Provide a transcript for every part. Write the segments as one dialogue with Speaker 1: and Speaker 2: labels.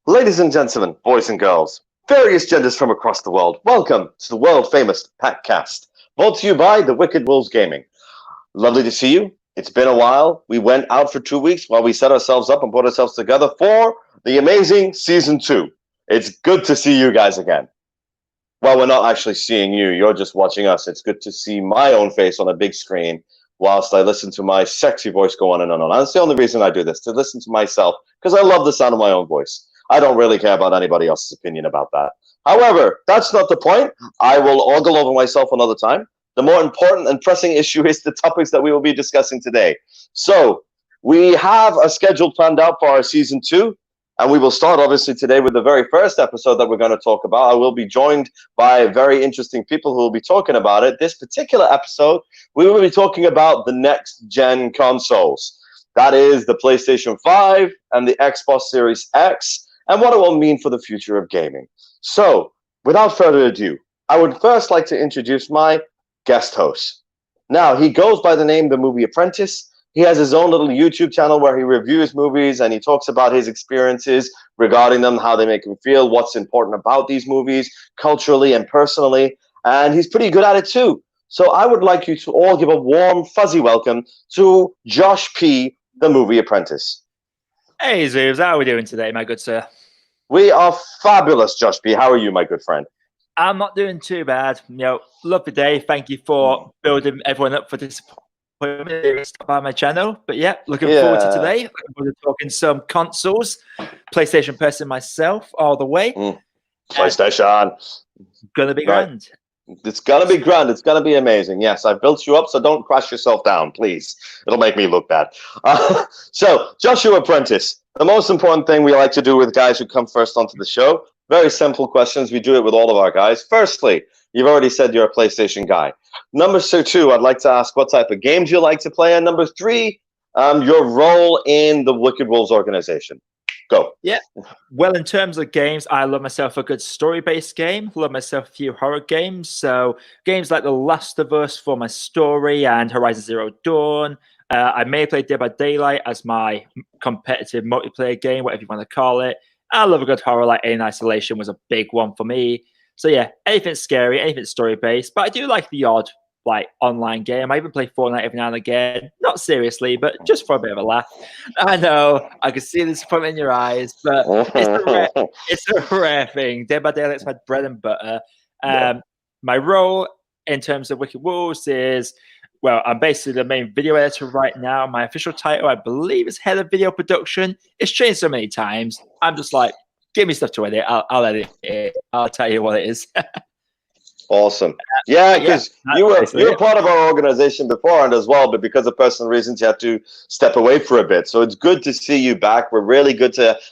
Speaker 1: Ladies and gentlemen, boys and girls, various genders from across the world, welcome to the world-famous Packcast, brought to you by the Wicked Wolves Gaming. Lovely to see you. It's been a while. We went out for 2 weeks while we set ourselves up and put ourselves together for the amazing Season 2. It's good to see you guys again. Well, we're not actually seeing you. You're just watching us. It's good to see my own face on a big screen whilst I listen to my sexy voice go on and on and on. That's the only reason I do this, to listen to myself, because I love the sound of my own voice. I don't really care about anybody else's opinion about that. However, that's not the point. I will ogle over myself another time. The more important and pressing issue is the topics that we will be discussing today. So we have a schedule planned out for our Season 2, and we will start, obviously, today with the very first episode that we're going to talk about. I will be joined by very interesting people who will be talking about it. This particular episode, we will be talking about the next-gen consoles. That is the PlayStation 5 and the Xbox Series X, and what it will mean for the future of gaming. So, without further ado, I would first like to introduce my guest host. Now, he goes by the name The Movie Apprentice. He has his own little YouTube channel where he reviews movies and he talks about his experiences regarding them, how they make him feel, what's important about these movies, culturally and personally, and he's pretty good at it too. So I would like you to all give a warm, fuzzy welcome to Josh P., The Movie Apprentice.
Speaker 2: Hey, Zoobs, how are we doing today, my good sir?
Speaker 1: We are fabulous, Josh P. How are you, my good friend?
Speaker 2: I'm not doing too bad. Love the day. Thank you for building everyone up for this appointment by my channel. But yeah, looking forward to today. Looking forward to talking some consoles. PlayStation person myself, all the way.
Speaker 1: PlayStation.
Speaker 2: Gonna be grand.
Speaker 1: It's gonna be grand. It's gonna be amazing. Yes, I've built you up, so don't crash yourself down, please. It'll make me look bad. So, Joshua Apprentice, the most important thing we like to do with guys who come first onto the show, very simple questions. We do it with all of our guys. Firstly, you've already said you're a PlayStation guy. Number two, I'd like to ask what type of games you like to play. And number three, your role in the Wicked Wolves organization. Go.
Speaker 2: Yeah. Well, in terms of games, I love myself a good story-based game. Love myself a few horror games. So games like The Last of Us for my story and Horizon Zero Dawn. I may play Dead by Daylight as my competitive multiplayer game, whatever you want to call it. I love a good horror, like Alien Isolation was a big one for me. So yeah, anything scary, anything story-based. But I do like the odd online game. I even play Fortnite every now and again. Not seriously, but just for a bit of a laugh. I know, I can see the disappointment in your eyes, but it's a rare thing. Dead by Daylight's my bread and butter. My role in terms of Wicked Wolves is, well, I'm basically the main video editor right now. My official title, I believe, is head of video production. It's changed so many times. I'm just like, give me stuff to edit. I'll edit it. I'll tell you what it is.
Speaker 1: Awesome. Yeah, because you were part of our organization beforehand as well, but because of personal reasons, you had to step away for a bit. So it's good to see you back. We're really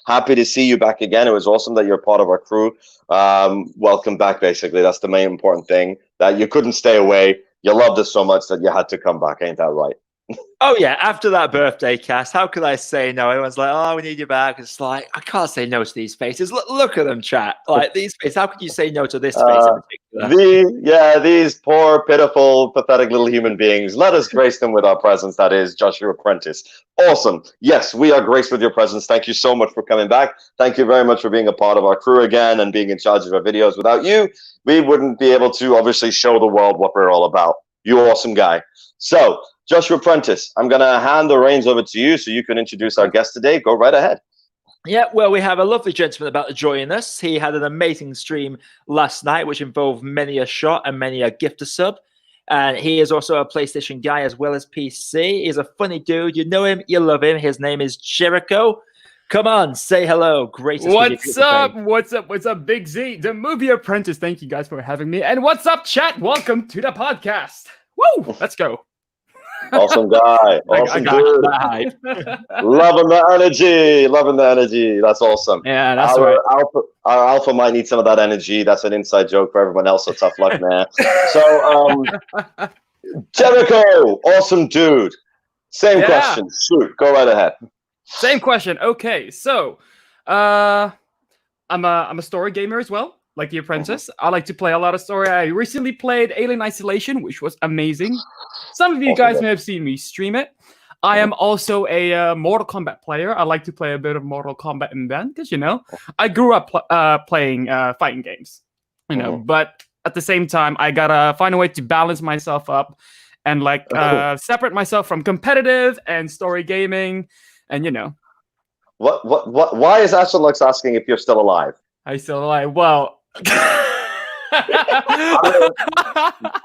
Speaker 1: happy to see you back again. It was awesome that you're part of our crew. Welcome back, basically. That's the main important thing, that you couldn't stay away. You loved us so much that you had to come back. Ain't that right?
Speaker 2: Oh, yeah. After that birthday cast, how could I say no? Everyone's like, oh, we need you back. It's like, I can't say no to these faces. Look at them, chat. Like, these faces. How could you say no to this face in
Speaker 1: particular? These poor, pitiful, pathetic little human beings. Let us grace them with our presence. That is Joshua Apprentice. Awesome. Yes, we are graced with your presence. Thank you so much for coming back. Thank you very much for being a part of our crew again and being in charge of our videos. Without you, we wouldn't be able to obviously show the world what we're all about. You're awesome guy. So, Joshua Apprentice, I'm going to hand the reins over to you so you can introduce our guest today. Go right ahead.
Speaker 2: Yeah, well, we have a lovely gentleman about to join us. He had an amazing stream last night, which involved many a shot and many a gifter sub. And he is also a PlayStation guy as well as PC. He's a funny dude. You know him, you love him. His name is Jericho. Come on, say hello. Great to see you.
Speaker 3: What's up? What's up? What's up, Big Z? The Movie Apprentice. Thank you guys for having me. And what's up, chat? Welcome to the podcast. Woo! Let's go.
Speaker 1: Awesome guy. Awesome dude. Loving the energy. Loving the energy. That's awesome.
Speaker 3: Yeah, that's right.
Speaker 1: Our alpha might need some of that energy. That's an inside joke for everyone else, so tough luck, man. So, Jericho, awesome dude. Same question. Shoot, go right ahead.
Speaker 3: Same question. Okay, so I'm a story gamer as well, like The Apprentice. I like to play a lot of story. I recently played Alien Isolation, which was amazing. Some of you guys may have seen me stream it. I am also a Mortal Kombat player. I like to play a bit of Mortal Kombat in then, because I grew up playing fighting games. But at the same time, I gotta find a way to balance myself up and separate myself from competitive and story gaming, and
Speaker 1: What? Why is Ashlynlux asking if you're still alive?
Speaker 3: I still alive. Well.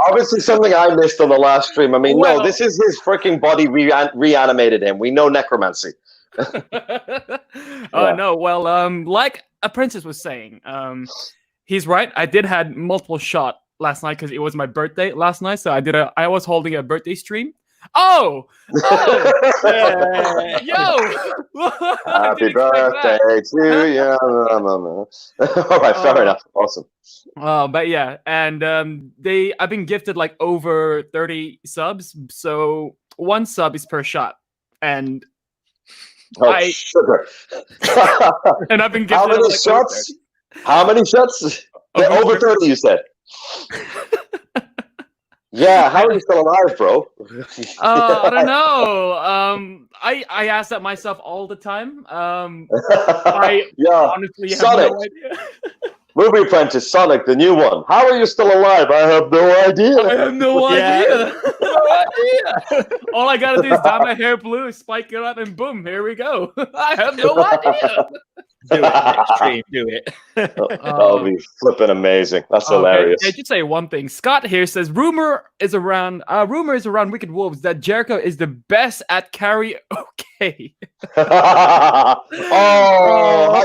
Speaker 1: Obviously, something I missed on the last stream. I mean, no, this is his freaking body reanimated him. We know necromancy.
Speaker 3: No, well, like a princess was saying, he's right. I did had multiple shot last night because it was my birthday last night. So I was holding a birthday stream. Oh, yeah. Yo!
Speaker 1: Happy birthday to you. All right, fair enough. Awesome.
Speaker 3: But yeah, and I've been gifted like over 30 subs, so one sub is per shot, and
Speaker 1: sugar.
Speaker 3: And I've been gifted
Speaker 1: how many shots? How many shots? Over 30, you said. Yeah, how are you still alive, bro?
Speaker 3: I don't know. I ask that myself all the time. I honestly have
Speaker 1: Sonic.
Speaker 3: no idea.
Speaker 1: Movie Apprentice, Sonic, the new one. How are you still alive? I have no idea.
Speaker 3: I have no idea. No idea. All I gotta do is dye my hair blue, spike it up, and boom, here we go. I have no idea.
Speaker 2: Do it next stream. Do it.
Speaker 1: That'll be flipping amazing. That's hilarious.
Speaker 3: I should say one thing. Scott here says rumor is around Wicked Wolves that Jericho is the best at karaoke.
Speaker 1: Had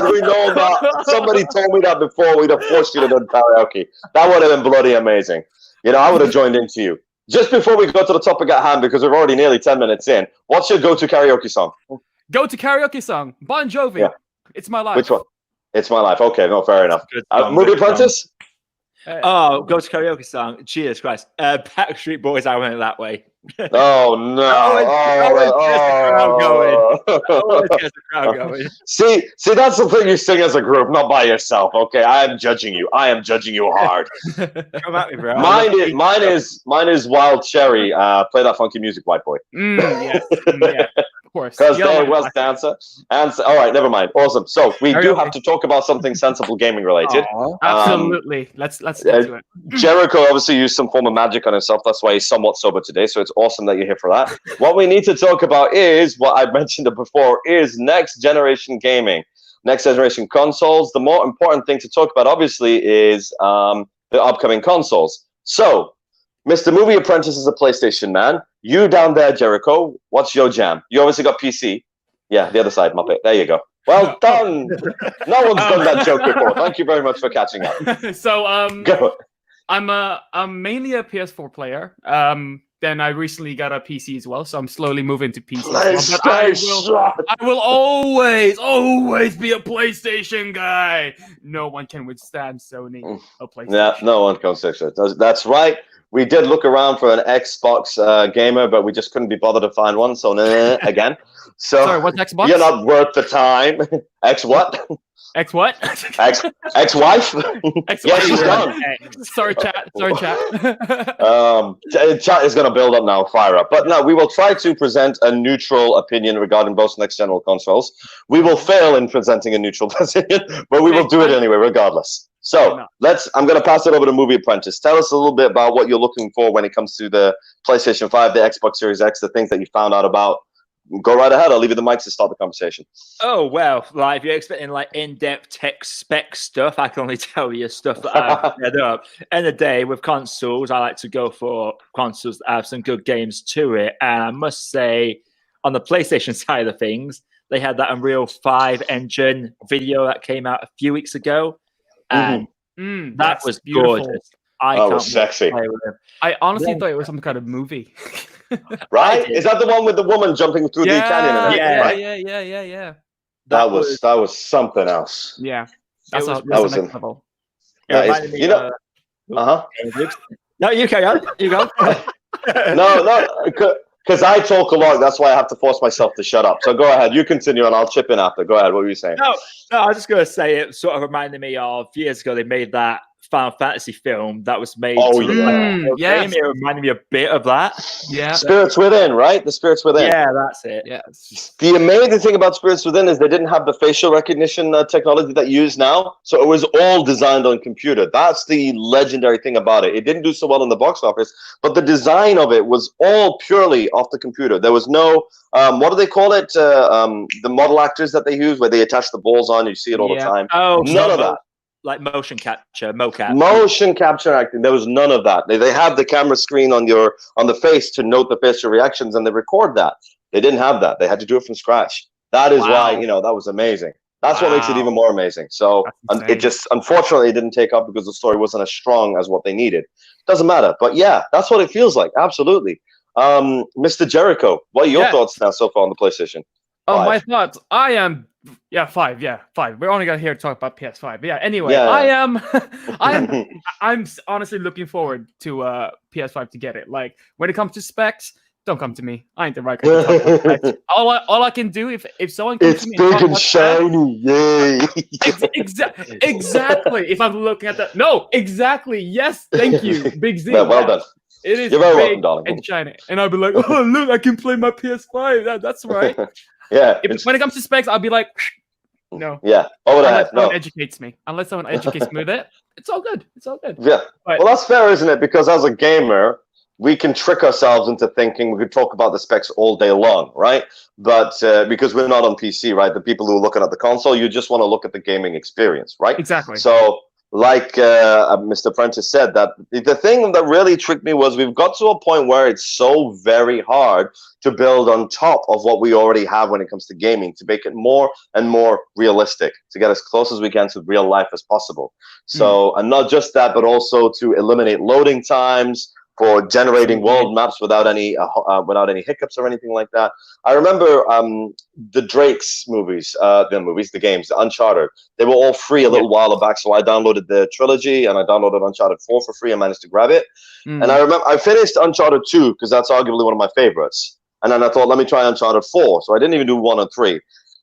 Speaker 1: we known that, somebody told me that before, we'd have forced you to do karaoke. That would have been bloody amazing. I would have joined into you. Just before we go to the topic at hand, because we're already nearly 10 minutes in, what's your go-to karaoke song?
Speaker 3: Go-to karaoke song? Bon Jovi. Yeah. It's My Life.
Speaker 1: Which one? It's My Life. Okay, no, fair enough. Movie Apprentice?
Speaker 2: Go to karaoke song. Jesus Christ. Backstreet Boys, I went that way.
Speaker 1: Oh, no.
Speaker 2: Just the crowd going.
Speaker 1: See, that's the thing, you sing as a group, not by yourself, okay? I am judging you. I am judging you hard.
Speaker 2: Come at me, bro.
Speaker 1: Mine is Wild Cherry. Play that funky music, white boy.
Speaker 3: Yeah. Of course.
Speaker 1: Because they're West dancer. All right, never mind. Awesome. So we do have to talk about something sensible gaming related.
Speaker 3: Absolutely. Let's get to it.
Speaker 1: Jericho obviously used some form of magic on himself. That's why he's somewhat sober today. So it's awesome that you're here for that. What we need to talk about is what I mentioned before: is next generation gaming, next generation consoles. The more important thing to talk about, obviously, is the upcoming consoles. So, Mr. Movie Apprentice is a PlayStation man. You down there, Jericho, what's your jam? You obviously got PC. Yeah, the other side, Muppet. There you go. Well done. No one's done that joke before. Thank you very much for catching up.
Speaker 3: So,
Speaker 1: Go.
Speaker 3: I'm mainly a PS4 player. Then I recently got a PC as well, so I'm slowly moving to PC. But I will always be a PlayStation guy. No one can withstand Sony or PlayStation.
Speaker 1: Yeah, no one can withstand it. That's right. We did look around for an Xbox gamer, but we just couldn't be bothered to find one. So again. So
Speaker 3: sorry, what's Xbox?
Speaker 1: You're not worth the time. X what?
Speaker 3: X what?
Speaker 1: Ex-wife? Yeah, she's gone.
Speaker 3: Sorry, chat.
Speaker 1: Chat is going to build up now, fire up. But no, we will try to present a neutral opinion regarding both next-gen consoles. We will fail in presenting a neutral opinion, but we will do it anyway, regardless. So I'm going to pass it over to Movie Apprentice. Tell us a little bit about what you're looking for when it comes to the PlayStation 5, the Xbox Series X, the things that you found out about. Go right ahead. I'll leave you the mic to start the conversation.
Speaker 2: Oh, well, if you're expecting in-depth tech spec stuff, I can only tell you stuff that I've read up. End of the day, with consoles, I like to go for consoles that have some good games to it. And I must say, on the PlayStation side of things, they had that Unreal 5 engine video that came out a few weeks ago. And that was beautiful. Gorgeous.
Speaker 1: That was sexy.
Speaker 3: I honestly thought it was some kind of movie.
Speaker 1: Right? Is that the one with the woman jumping through the canyon? And
Speaker 3: Yeah.
Speaker 1: That was something else.
Speaker 3: Yeah.
Speaker 1: That was next level. Yeah,
Speaker 2: No, you carry on. You go.
Speaker 1: No, because I talk a lot. That's why I have to force myself to shut up. So go ahead. You continue, and I'll chip in after. Go ahead. What were you saying?
Speaker 2: No, I was just going to say it sort of reminded me of years ago. They made that Final Fantasy film that was made
Speaker 1: Oh,
Speaker 2: to look like a real
Speaker 3: yes.
Speaker 2: game. It reminded me a bit of that.
Speaker 3: Yeah.
Speaker 1: Spirits Within, right? The Spirits Within.
Speaker 2: Yeah, that's it.
Speaker 3: Yes.
Speaker 1: The amazing thing about Spirits Within is they didn't have the facial recognition technology that you use now, so it was all designed on computer. That's the legendary thing about it. It didn't do so well in the box office, but the design of it was all purely off the computer. There was no, what do they call it? The model actors that they use, where they attach the balls on, you see it all the time.
Speaker 2: Oh,
Speaker 1: None of that.
Speaker 2: Like motion capture, mocap.
Speaker 1: Motion capture acting. There was none of that. They have the camera screen on the face to note the facial reactions, and they record that. They didn't have that. They had to do it from scratch. That is why, that was amazing. That's what makes it even more amazing. So it just, unfortunately, it didn't take off because the story wasn't as strong as what they needed. Doesn't matter. But yeah, that's what it feels like. Absolutely. Mr. Jericho, what are your thoughts now so far on the PlayStation 5?
Speaker 3: My thoughts. I am 5. Yeah, 5. We're only here to talk about PS5. But yeah, anyway,
Speaker 1: Yeah.
Speaker 3: I am I'm honestly looking forward to PS5 to get it. Like, when it comes to specs, don't come to me. I ain't the right guy to talk about specs. All I can do, if someone comes to me and
Speaker 1: big
Speaker 3: talk
Speaker 1: and
Speaker 3: about
Speaker 1: shiny, yay.
Speaker 3: exactly. If I'm looking at that, no, exactly. Yes, thank you, Big Z.
Speaker 1: Yeah, well done.
Speaker 3: It is
Speaker 1: You're very
Speaker 3: big
Speaker 1: welcome, darling.
Speaker 3: and shiny, and I'll be like, oh look, I can play my PS5. That's right.
Speaker 1: Yeah.
Speaker 3: When it comes to specs, I'll be like, no.
Speaker 1: Yeah. Over the
Speaker 3: Unless
Speaker 1: head.
Speaker 3: someone
Speaker 1: No.
Speaker 3: educates me. Unless someone educates me with it, it's all good. It's all good.
Speaker 1: Yeah.
Speaker 3: But,
Speaker 1: Well, that's fair, isn't it? Because as a gamer, we can trick ourselves into thinking we could talk about the specs all day long, right? But because we're not on PC, right? The people who are looking at the console, you just want to look at the gaming experience, right?
Speaker 3: exactly.
Speaker 1: So, like Mr. Prentice said, that the thing that really tricked me was we've got to a point where it's so very hard to build on top of what we already have when it comes to gaming, to make it more and more realistic, to get as close as we can to real life as possible. So, and not just that, but also to eliminate loading times, for generating world maps without any hiccups or anything like that. I remember the Drake's movies, the games, the Uncharted. They were all free a little while back, so I downloaded the trilogy and I downloaded Uncharted 4 for free and managed to grab it. And I remember I finished Uncharted 2 because that's arguably one of my favorites. And then I thought, let me try Uncharted 4. So I didn't even do 1 and 3.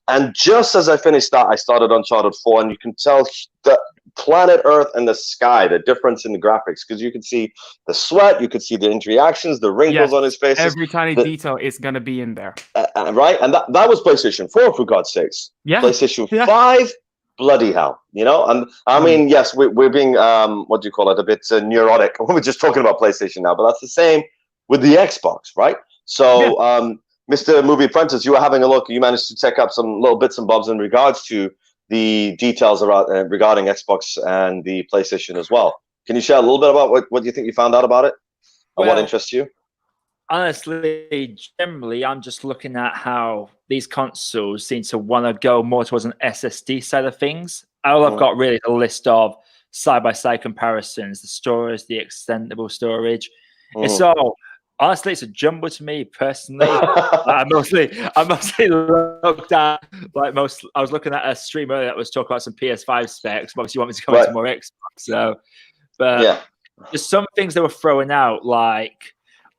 Speaker 1: And just as I finished that, I started Uncharted 4, and you can tell the planet Earth and the sky, the difference in the graphics, because you can see the sweat, you could see the interactions, the wrinkles on his face.
Speaker 3: Every tiny detail is going to be in there.
Speaker 1: Right? And that was PlayStation 4, for God's sakes.
Speaker 3: Yeah.
Speaker 1: PlayStation 5, bloody hell. And I mean, yes, we're being, what do you call it, a bit neurotic. We're just talking about PlayStation now, but that's the same with the Xbox, right? So, Mr. Movie Apprentice, you were having a look. You managed to check up some little bits and bobs in regards to the details regarding Xbox and the PlayStation as well. Can you share a little bit about what you think you found out about it and what interests you?
Speaker 2: Honestly, generally, I'm just looking at how these consoles seem to want to go more towards an SSD side of things. All I've got really is a list of side-by-side comparisons, the storage, the extendable storage. It's all... Honestly, it's a jumble to me personally. I mostly looked at I was looking at a stream earlier that was talking about some PS5 specs. But obviously, you want me to go into more Xbox. So, but there's some things they were throwing out. Like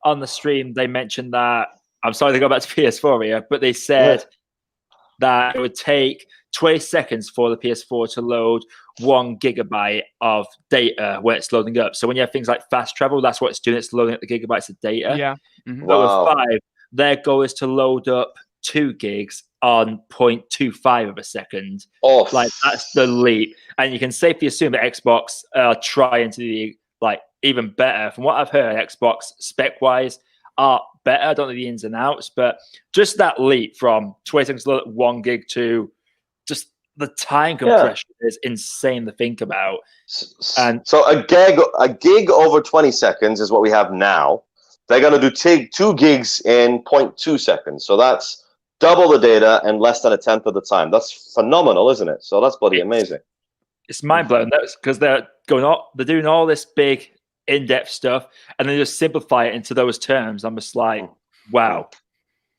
Speaker 2: on the stream, they mentioned that. I'm sorry to go back to PS4 here, but they said that it would take 20 seconds for the PS4 to load 1 gigabyte of data when it's loading up. So when you have things like fast travel, that's what it's doing. It's loading up the gigabytes of data.
Speaker 3: Yeah.
Speaker 2: But with 5, their goal is to load up 2 gigs on 0.25 of a second. Like that's the leap. And you can safely assume that Xbox are trying to be even better. From what I've heard, Xbox spec-wise are better. I don't know the ins and outs, but just that leap from 20 seconds to load up 1 gig to just the time compression is insane to think about. And
Speaker 1: so a gig over 20 seconds is what we have now. They're going to do 2 gigs in 0.2 seconds. So that's double the data in less than a tenth of the time. That's phenomenal, isn't it? So that's bloody amazing.
Speaker 2: It's mind blowing. That's because they're doing all this big in-depth stuff and then just simplify it into those terms. I'm just like, wow.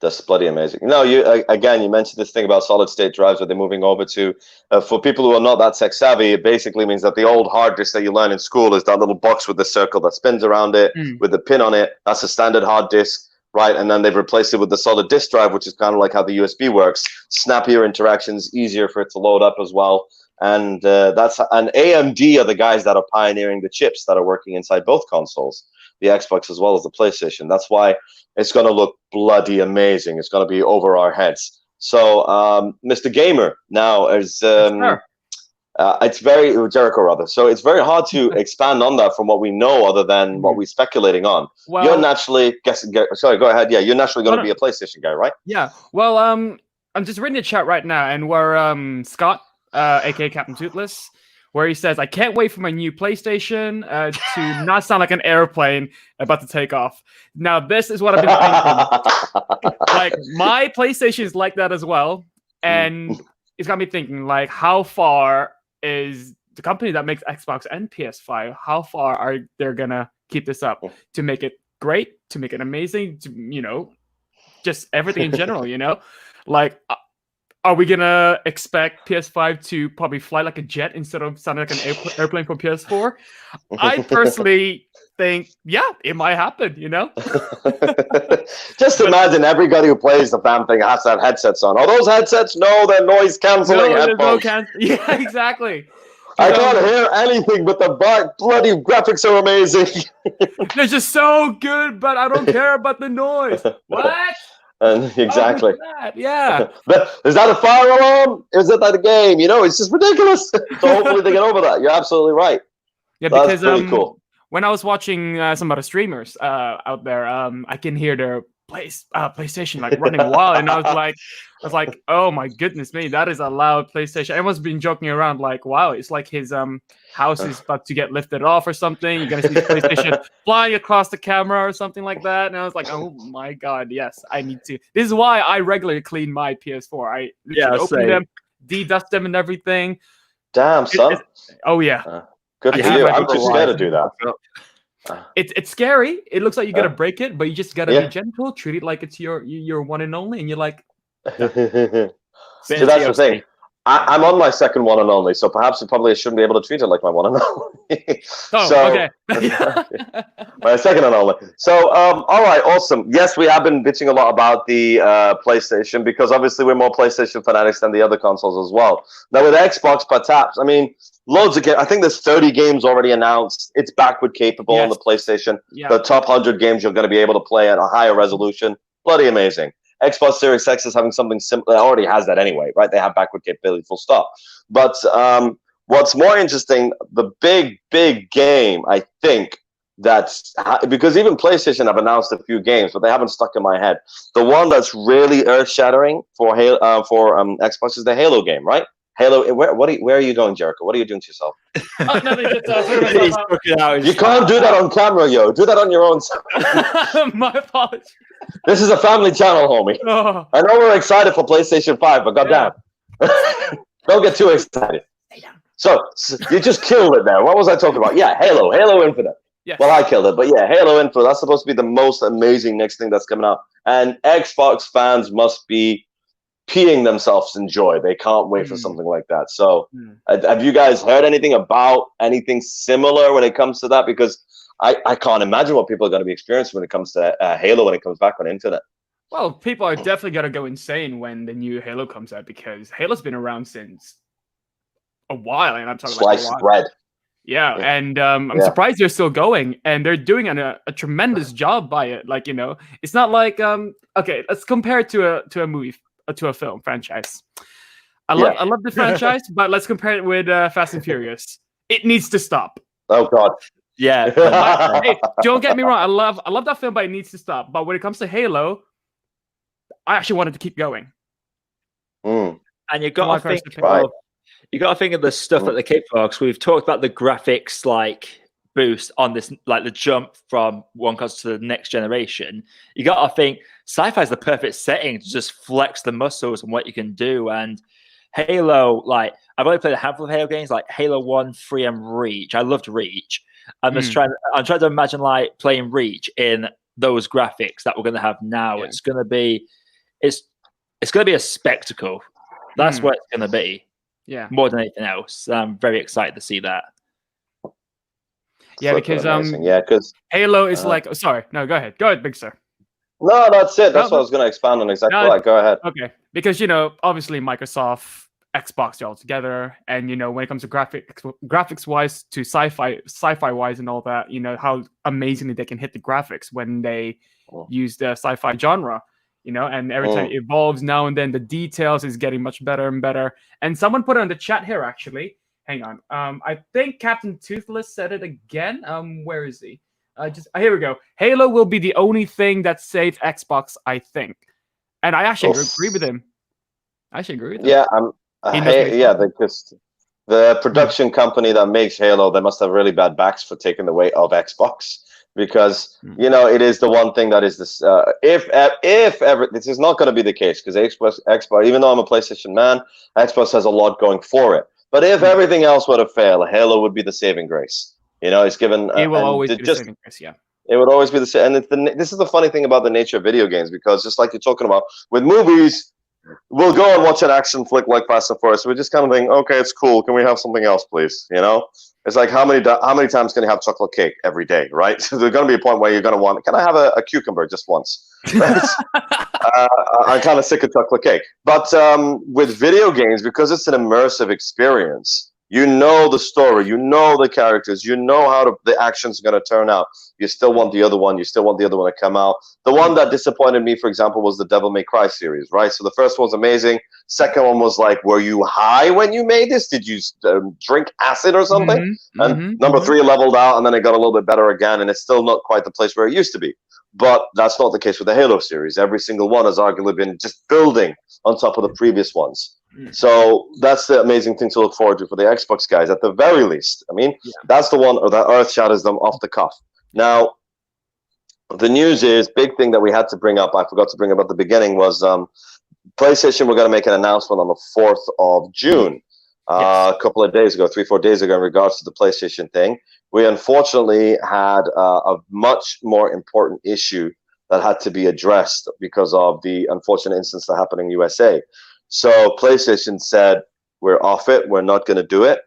Speaker 1: That's bloody amazing. No, you mentioned this thing about solid state drives where they're moving over to. For people who are not that tech savvy, it basically means that the old hard disk that you learn in school is that little box with the circle that spins around it with the pin on it. That's a standard hard disk, right? And then they've replaced it with the solid disk drive, which is kind of like how the USB works. Snappier interactions, easier for it to load up as well. and AMD are the guys that are pioneering the chips that are working inside both consoles, the Xbox as well as the PlayStation. That's why it's going to look bloody amazing. It's going to be over our heads. So, Mr. Gamer, now is it's very Jericho rather. So it's very hard to expand on that from what we know, other than what we're speculating on.
Speaker 3: Well,
Speaker 1: you're naturally sorry, go ahead. Yeah, you're naturally going to be a PlayStation guy, right?
Speaker 3: Yeah. Well, I'm just reading the chat right now, and where Scott, aka Captain Toothless, where he says, "I can't wait for my new PlayStation to not sound like an airplane about to take off." Now, this is what I've been thinking. Like, my PlayStation is like that as well, and it's got me thinking, like, how far is the company that makes Xbox and PS5? How far are they gonna keep this up to make it great, to make it amazing, to just everything in general? Like. Are we gonna expect PS5 to probably fly like a jet instead of sounding like an airplane from PS4? I personally think, yeah, it might happen.
Speaker 1: Just imagine everybody who plays the damn thing has to have headsets on. Are those headsets? No, they're noise canceling headphones.
Speaker 3: Yeah, exactly.
Speaker 1: I can't hear anything, but the bloody graphics are amazing.
Speaker 3: They're just so good, but I don't care about the noise. What?
Speaker 1: And exactly.
Speaker 3: Yeah.
Speaker 1: Is that a fire alarm? Is it that a game? It's just ridiculous. So hopefully they get over that. You're absolutely right.
Speaker 3: Yeah,
Speaker 1: that's pretty cool.
Speaker 3: When I was watching some other streamers out there, I can hear their PlayStation like running wild, and I was like, oh my goodness me, that is a loud PlayStation. Everyone's been joking around like, wow, it's like his house is about to get lifted off or something. You're gonna see the PlayStation flying across the camera or something like that. And I was like, oh my god, yes, I need to. This is why I regularly clean my PS4. I open them, de-dust them, and everything.
Speaker 1: Damn, son.
Speaker 3: Oh yeah.
Speaker 1: Good for you. I'm too scared to do that.
Speaker 3: It's scary. It looks like you're gonna break it, but you just gotta be gentle. Treat it like it's your one and only, and you're like.
Speaker 1: So that's the thing. I'm on my second one and only, so perhaps I shouldn't be able to treat it like my one and only.
Speaker 3: Okay.
Speaker 1: My second and only. So, all right, awesome. Yes, we have been bitching a lot about the PlayStation, because obviously we're more PlayStation fanatics than the other consoles as well. Now with Xbox, perhaps, loads of games. I think there's 30 games already announced. It's backward capable on the PlayStation. Yeah. The top 100 games you're going to be able to play at a higher resolution. Bloody amazing. Xbox Series X is having something similar. It already has that anyway, right? They have backward capability, full stop. But what's more interesting, the big game, I think, because even PlayStation have announced a few games, but they haven't stuck in my head. The one that's really earth-shattering for Xbox is the Halo game, right? Halo, where are you going, Jericho? What are you doing to yourself? You can't do that on camera, yo. Do that on your own.
Speaker 3: My apologies.
Speaker 1: This is a family channel, homie.
Speaker 3: Oh.
Speaker 1: I know we're excited for PlayStation 5, but goddamn. Don't get too excited. So you just killed it there. What was I talking about? Yeah, Halo Infinite. Yes. Well, I killed it, but yeah, Halo Infinite, that's supposed to be the most amazing next thing that's coming out. And Xbox fans must be peeing themselves in joy. They can't wait for something like that. So have you guys heard anything about anything similar when it comes to that? Because I can't imagine what people are going to be experiencing when it comes to Halo when it comes back on Infinite.
Speaker 3: Well, people are definitely going to go insane when the new Halo comes out, because Halo's been around since a while, and I'm talking
Speaker 1: sliced
Speaker 3: about
Speaker 1: bread.
Speaker 3: Yeah, and I'm surprised they're still going, and they're doing a tremendous job by it. Like, it's not like okay, let's compare it to a movie, to a film franchise. I love the franchise, but let's compare it with Fast and Furious. It needs to stop.
Speaker 1: Oh God.
Speaker 2: Yeah.
Speaker 3: Hey, don't get me wrong. I love that film, but it needs to stop. But when it comes to Halo, I actually wanted to keep going.
Speaker 1: And
Speaker 2: you got to think of the stuff that they keep for. Because we've talked about the graphics boost on this, like the jump from one console to the next generation. You got to think sci-fi is the perfect setting to just flex the muscles and what you can do. And Halo, I've only played a handful of Halo games, like Halo 1, 3, and Reach. I loved Reach. I'm trying to imagine playing Reach in those graphics that we're going to have now. Yeah. It's going to be a spectacle. That's what it's going to be.
Speaker 3: Yeah.
Speaker 2: More than anything else. I'm very excited to see that.
Speaker 3: Yeah, because Halo is sorry, no, go ahead, Big Sir.
Speaker 1: No, that's it. That's what I was going to expand on exactly. Go ahead.
Speaker 3: Okay, because obviously Microsoft Xbox altogether. And when it comes to graphics wise, to sci-fi wise, and all that, how amazingly they can hit the graphics when they use the sci-fi genre. And every time it evolves, now and then the details is getting much better and better. And someone put it on the chat here, actually. Hang on. I think Captain Toothless said it again. Where is he? Here we go. Halo will be the only thing that saved Xbox, I think. And I actually agree with him.
Speaker 1: Yeah, the production company that makes Halo, they must have really bad backs for taking the weight of Xbox, because it is the one thing that is this. If ever, this is not going to be the case, because Xbox, even though I'm a PlayStation man, Xbox has a lot going for it. But if everything else were to fail, Halo would be the saving grace. It's given.
Speaker 3: It will always be the saving grace. Yeah.
Speaker 1: It would always be the same. And this is the funny thing about the nature of video games, because just like you're talking about with movies, we'll go and watch an action flick like Fast and Furious. We just kind of think, okay, it's cool. Can we have something else, please? It's like how many times can you have chocolate cake every day, right? So there's going to be a point where you're going to want, can I have a cucumber just once? I'm kind of sick of chocolate cake. But with video games, because it's an immersive experience, you know the story, you know the characters, you know how the action's going to turn out. You still want the other one. You still want the other one to come out. The one that disappointed me, for example, was the Devil May Cry series, right? So the first one was amazing. Second one was like, were you high when you made this? Did you drink acid or something? And number 3 leveled out, and then it got a little bit better again, and it's still not quite the place where it used to be. But that's not the case with the Halo series. Every single one has arguably been just building on top of the previous ones. So that's the amazing thing to look forward to for the Xbox guys, at the very least. I mean, that's the one that earth shatters them off the cuff. Now, the news is, big thing that we had to bring up, I forgot to bring up at the beginning, was PlayStation were going to make an announcement on the 4th of June, a couple of days ago, 3-4 days ago, in regards to the PlayStation thing. We unfortunately had a much more important issue that had to be addressed because of the unfortunate incidents that happened in USA. So PlayStation said, we're off it. We're not going to do it.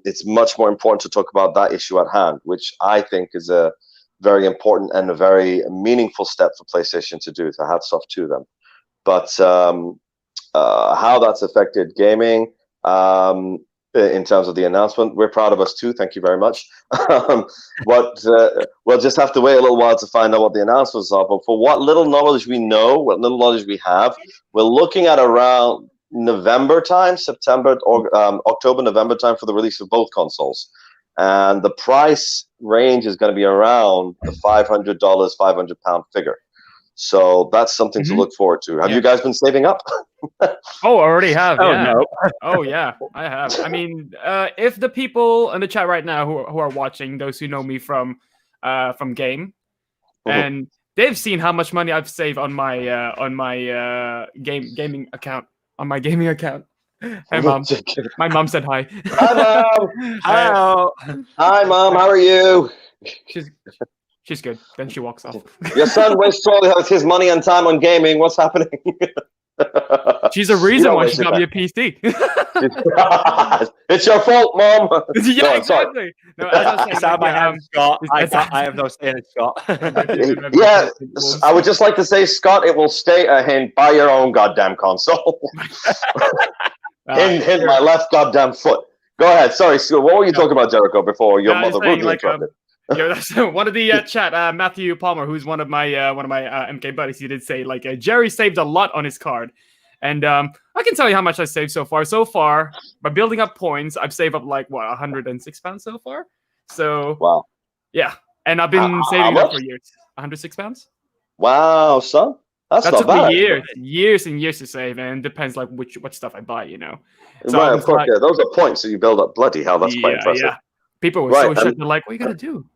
Speaker 1: It's much more important to talk about that issue at hand, which I think is a very important and a very meaningful step for PlayStation to do. So hats off to them. But how that's affected gaming in terms of the announcement, we're proud of us too. Thank you very much. We'll just have to wait a little while to find out what the announcements are. But for what little knowledge we know, what little knowledge we have, we're looking at around November time, September or October, November time for the release of both consoles. And the price range is going to be around the $500, £500 figure. So that's something to look forward to. Have you guys been saving up?
Speaker 3: I already have.
Speaker 2: Oh,
Speaker 3: yeah.
Speaker 2: no.
Speaker 3: Oh, yeah, I have. I mean, if the people in the chat right now who are watching, those who know me from game, and they've seen how much money I've saved on my gaming account. Hey, Mom. My mom said hi.
Speaker 1: Hi, Mom.
Speaker 2: Hello.
Speaker 1: Hi, Mom. How are you?
Speaker 3: She's good. Then she walks off.
Speaker 1: Your son wastes all his money and time on gaming. What's happening?
Speaker 3: She's a reason why she got me a PC.
Speaker 1: It's your fault, Mom.
Speaker 3: Yeah, exactly. No, as I was saying,
Speaker 2: It's out of my hands, Scott. I have no say in it, Scott.
Speaker 1: Yeah, I would just like to say, Scott, it will stay a hint. Buy your own goddamn console. Hint my left goddamn foot. Go ahead. Sorry, what were you talking about, Jericho, before your mother rudely interrupted?
Speaker 3: Yeah, that's one of the chat. Matthew Palmer, who's one of my MK buddies, he did say Jerry saved a lot on his card, and I can tell you how much I saved so far. So far, by building up points, I've saved up £106 so far. So
Speaker 1: wow,
Speaker 3: yeah, and I've been saving up for years. £106.
Speaker 1: Wow, son, that
Speaker 3: took me years and years to save, and it depends what stuff I buy, So
Speaker 1: right, of course, yeah, those are points that you build up. Bloody hell, that's quite impressive. Yeah.
Speaker 3: People were so shocked. They're like, "What you gotta do?"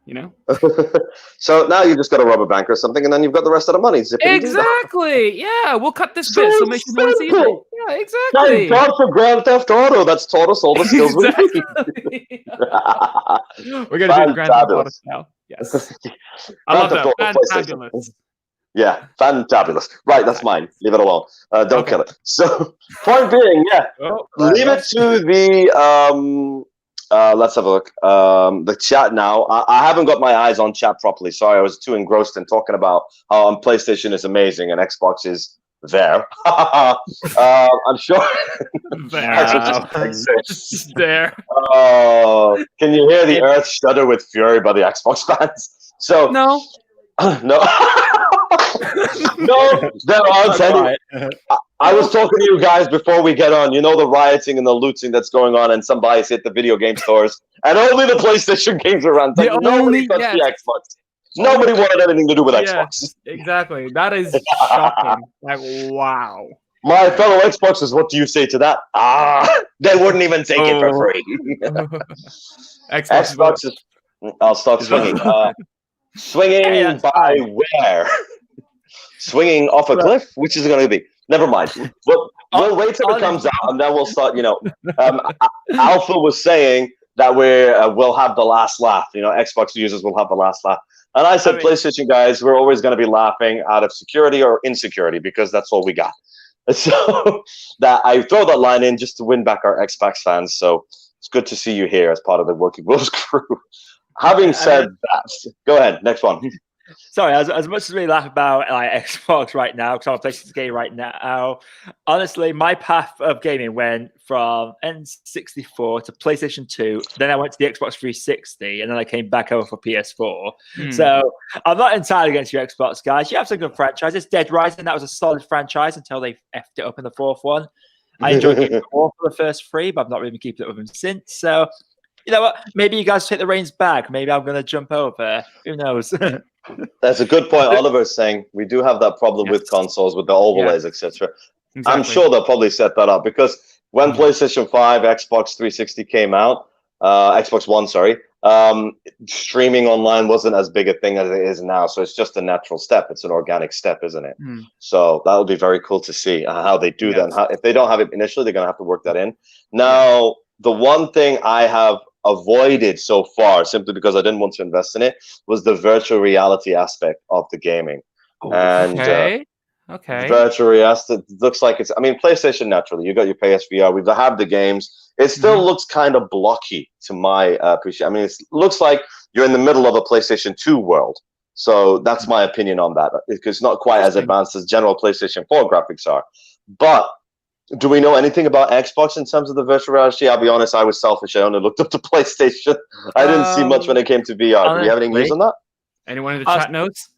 Speaker 1: So now you just got to rob a bank or something, and then you've got the rest of the money.
Speaker 3: Exactly. Yeah, we'll cut this bit so make sure no one sees it. Yeah, exactly.
Speaker 1: Thank God for Grand Theft Auto. That's taught us all the skills we need.
Speaker 3: We're gonna do Grand Theft Auto now. Yes, I love that. Fantabulous.
Speaker 1: Yeah, fantabulous. Right, that's mine. Leave it alone. Don't kill it. So, point being, leave it to the. Let's have a look. The chat now. I haven't got my eyes on chat properly. Sorry, I was too engrossed in talking about how PlayStation is amazing and Xbox is there. I'm sure.
Speaker 2: Wow.
Speaker 3: Just there.
Speaker 1: Oh, can you hear the earth shudder with fury by the Xbox fans? So
Speaker 3: No.
Speaker 1: no, no, there aren't any. I was talking to you guys before we get on. You know the rioting and the looting that's going on, and some bias hit the video game stores, and only the PlayStation games are around. Like, nobody touched the Xbox. Nobody wanted anything to do with Xbox.
Speaker 3: Exactly. That is shocking. Like, wow.
Speaker 1: My fellow Xboxers, what do you say to that? They wouldn't even take it for free. Xbox is. I'll start swinging. Swinging by where? Swinging off a cliff? Which is it going to be? Never mind. We'll wait till it comes out, and then we'll start. Alpha was saying that we'll have the last laugh. Xbox users will have the last laugh. And I said, PlayStation guys, we're always going to be laughing out of security or insecurity because that's all we got. So that I throw that line in just to win back our Xbox fans. So it's good to see you here as part of the Working Wolves crew. Having said that, go ahead. Next one.
Speaker 2: Sorry, as much as we laugh about Xbox right now, because I'm a PlayStation game right now, honestly, my path of gaming went from N64 to PlayStation 2, then I went to the Xbox 360, and then I came back over for PS4. So I'm not entirely against your Xbox, guys. You have some good franchises. Dead Rising, that was a solid franchise until they effed it up in the fourth one. I enjoyed it more for the first three, but I've not really been keeping it with them since. So, you know what? Maybe you guys take the reins back. Maybe I'm going to jump over. Who knows?
Speaker 1: That's a good point. Oliver's saying we do have that problem with consoles, with the overlays, etc. Exactly. I'm sure they'll probably set that up because when PlayStation 5, Xbox 360 came out, Xbox One, sorry, streaming online wasn't as big a thing as it is now. So it's just a natural step. It's an organic step, isn't it? So that would be very cool to see how they do that. And how, if they don't have it initially, they're going to have to work that in. Now, the one thing I have avoided so far, simply because I didn't want to invest in it, was the virtual reality aspect of the gaming. And virtual reality looks like it's. I mean, PlayStation naturally, you got your PSVR. We have the games. It still looks kind of blocky to my appreciation. I mean, it looks like you're in the middle of a PlayStation 2 world. So that's my opinion on that. It's not quite as advanced as general PlayStation 4 graphics are, but. Do we know anything about Xbox in terms of the virtual reality? I'll be honest, I was selfish. I only looked up to PlayStation. I didn't see much when it came to VR. Do we have any news on that?
Speaker 3: Anyone in the chat knows?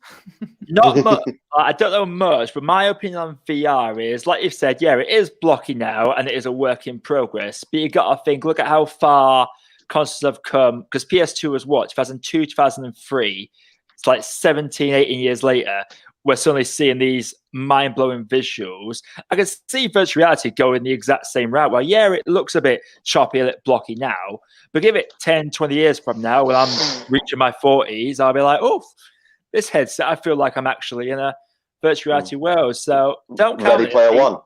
Speaker 2: Not much. I don't know much, but my opinion on VR is, like you've said, it is blocky now, and it is a work in progress. But you got to think, look at how far consoles have come. Because PS2 was what, 2002, 2003. It's like 17, 18 years later. We're suddenly seeing these mind-blowing visuals. I can see virtual reality going the exact same route. Well, it looks a bit choppy, a bit blocky now, but give it 10, 20 years from now, when I'm reaching my 40s, I'll be like, oh, this headset, I feel like I'm actually in a virtual reality world. So don't count
Speaker 1: Ready Player One.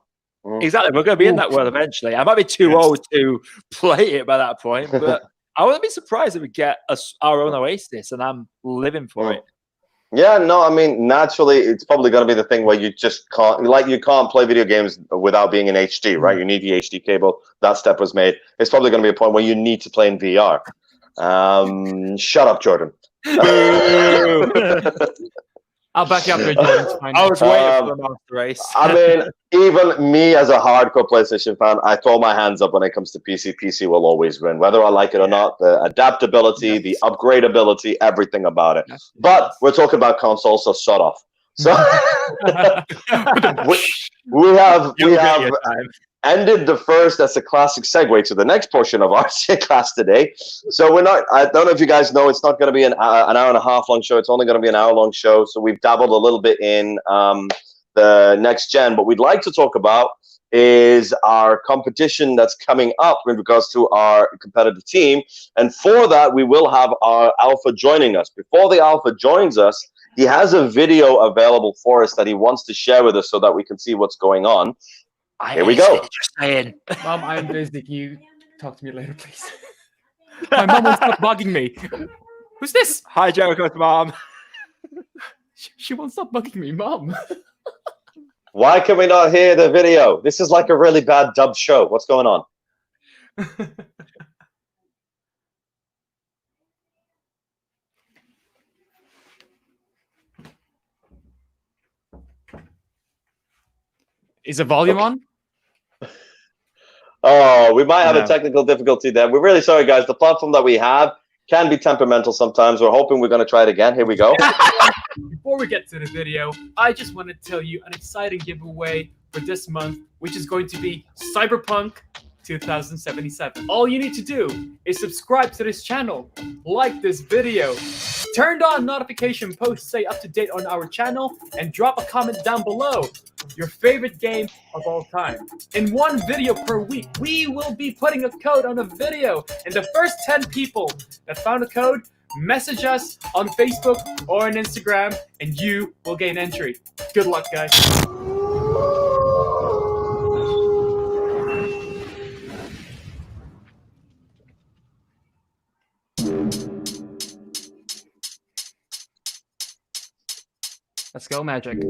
Speaker 2: Exactly. We're going to be in that world eventually. I might be too old to play it by that point, but I wouldn't be surprised if we get our own Oasis, and I'm living for it.
Speaker 1: Yeah, no, I mean, naturally, it's probably going to be the thing where you just can't, you can't play video games without being in HD, right? You need the HD cable. That step was made. It's probably going to be a point where you need to play in VR. Shut up, Jordan.
Speaker 3: I'll back you up there, Jordan.
Speaker 2: I was waiting for the master race.
Speaker 1: I mean, even me as a hardcore PlayStation fan, I throw my hands up when it comes to PC. PC will always win, whether I like it or not. The adaptability, the upgradability, everything about it. But we're talking about consoles, so shut off. So we have ended the first. That's a classic segue to the next portion of our class today. So we're not. I don't know if you guys know. It's not going to be an hour and a half long show. It's only going to be an hour long show. So we've dabbled a little bit in the next gen. What we'd like to talk about is our competition that's coming up in regards to our competitive team. And for that, we will have our alpha joining us. Before the alpha joins us, he has a video available for us that he wants to share with us so that we can see what's going on. Here we go.
Speaker 3: Mom, I'm busy. Can you talk to me later, please? My mom won't stop bugging me. Who's this?
Speaker 2: Hi, Jericho's mom.
Speaker 3: She won't stop bugging me, Mom.
Speaker 1: Why can we not hear the video? This is like a really bad dubbed show. What's going on?
Speaker 3: Is the volume on?
Speaker 1: Oh, we might have
Speaker 3: No.
Speaker 1: a technical difficulty there. We're really sorry, guys. The platform that we have can be temperamental sometimes. We're hoping we're going to try it again. Here we go.
Speaker 3: Before we get to the video, I just want to tell you an exciting giveaway for this month, which is going to be Cyberpunk 2077. All you need to do is subscribe to this channel, like this video, turn on notification posts, stay up to date on our channel, and drop a comment down below your favorite game of all time. In one video per week, we will be putting a code on a video, and the first 10 people that found a code, message us on Facebook or on Instagram, and you will gain entry. Good luck, guys. Let's go, Magic.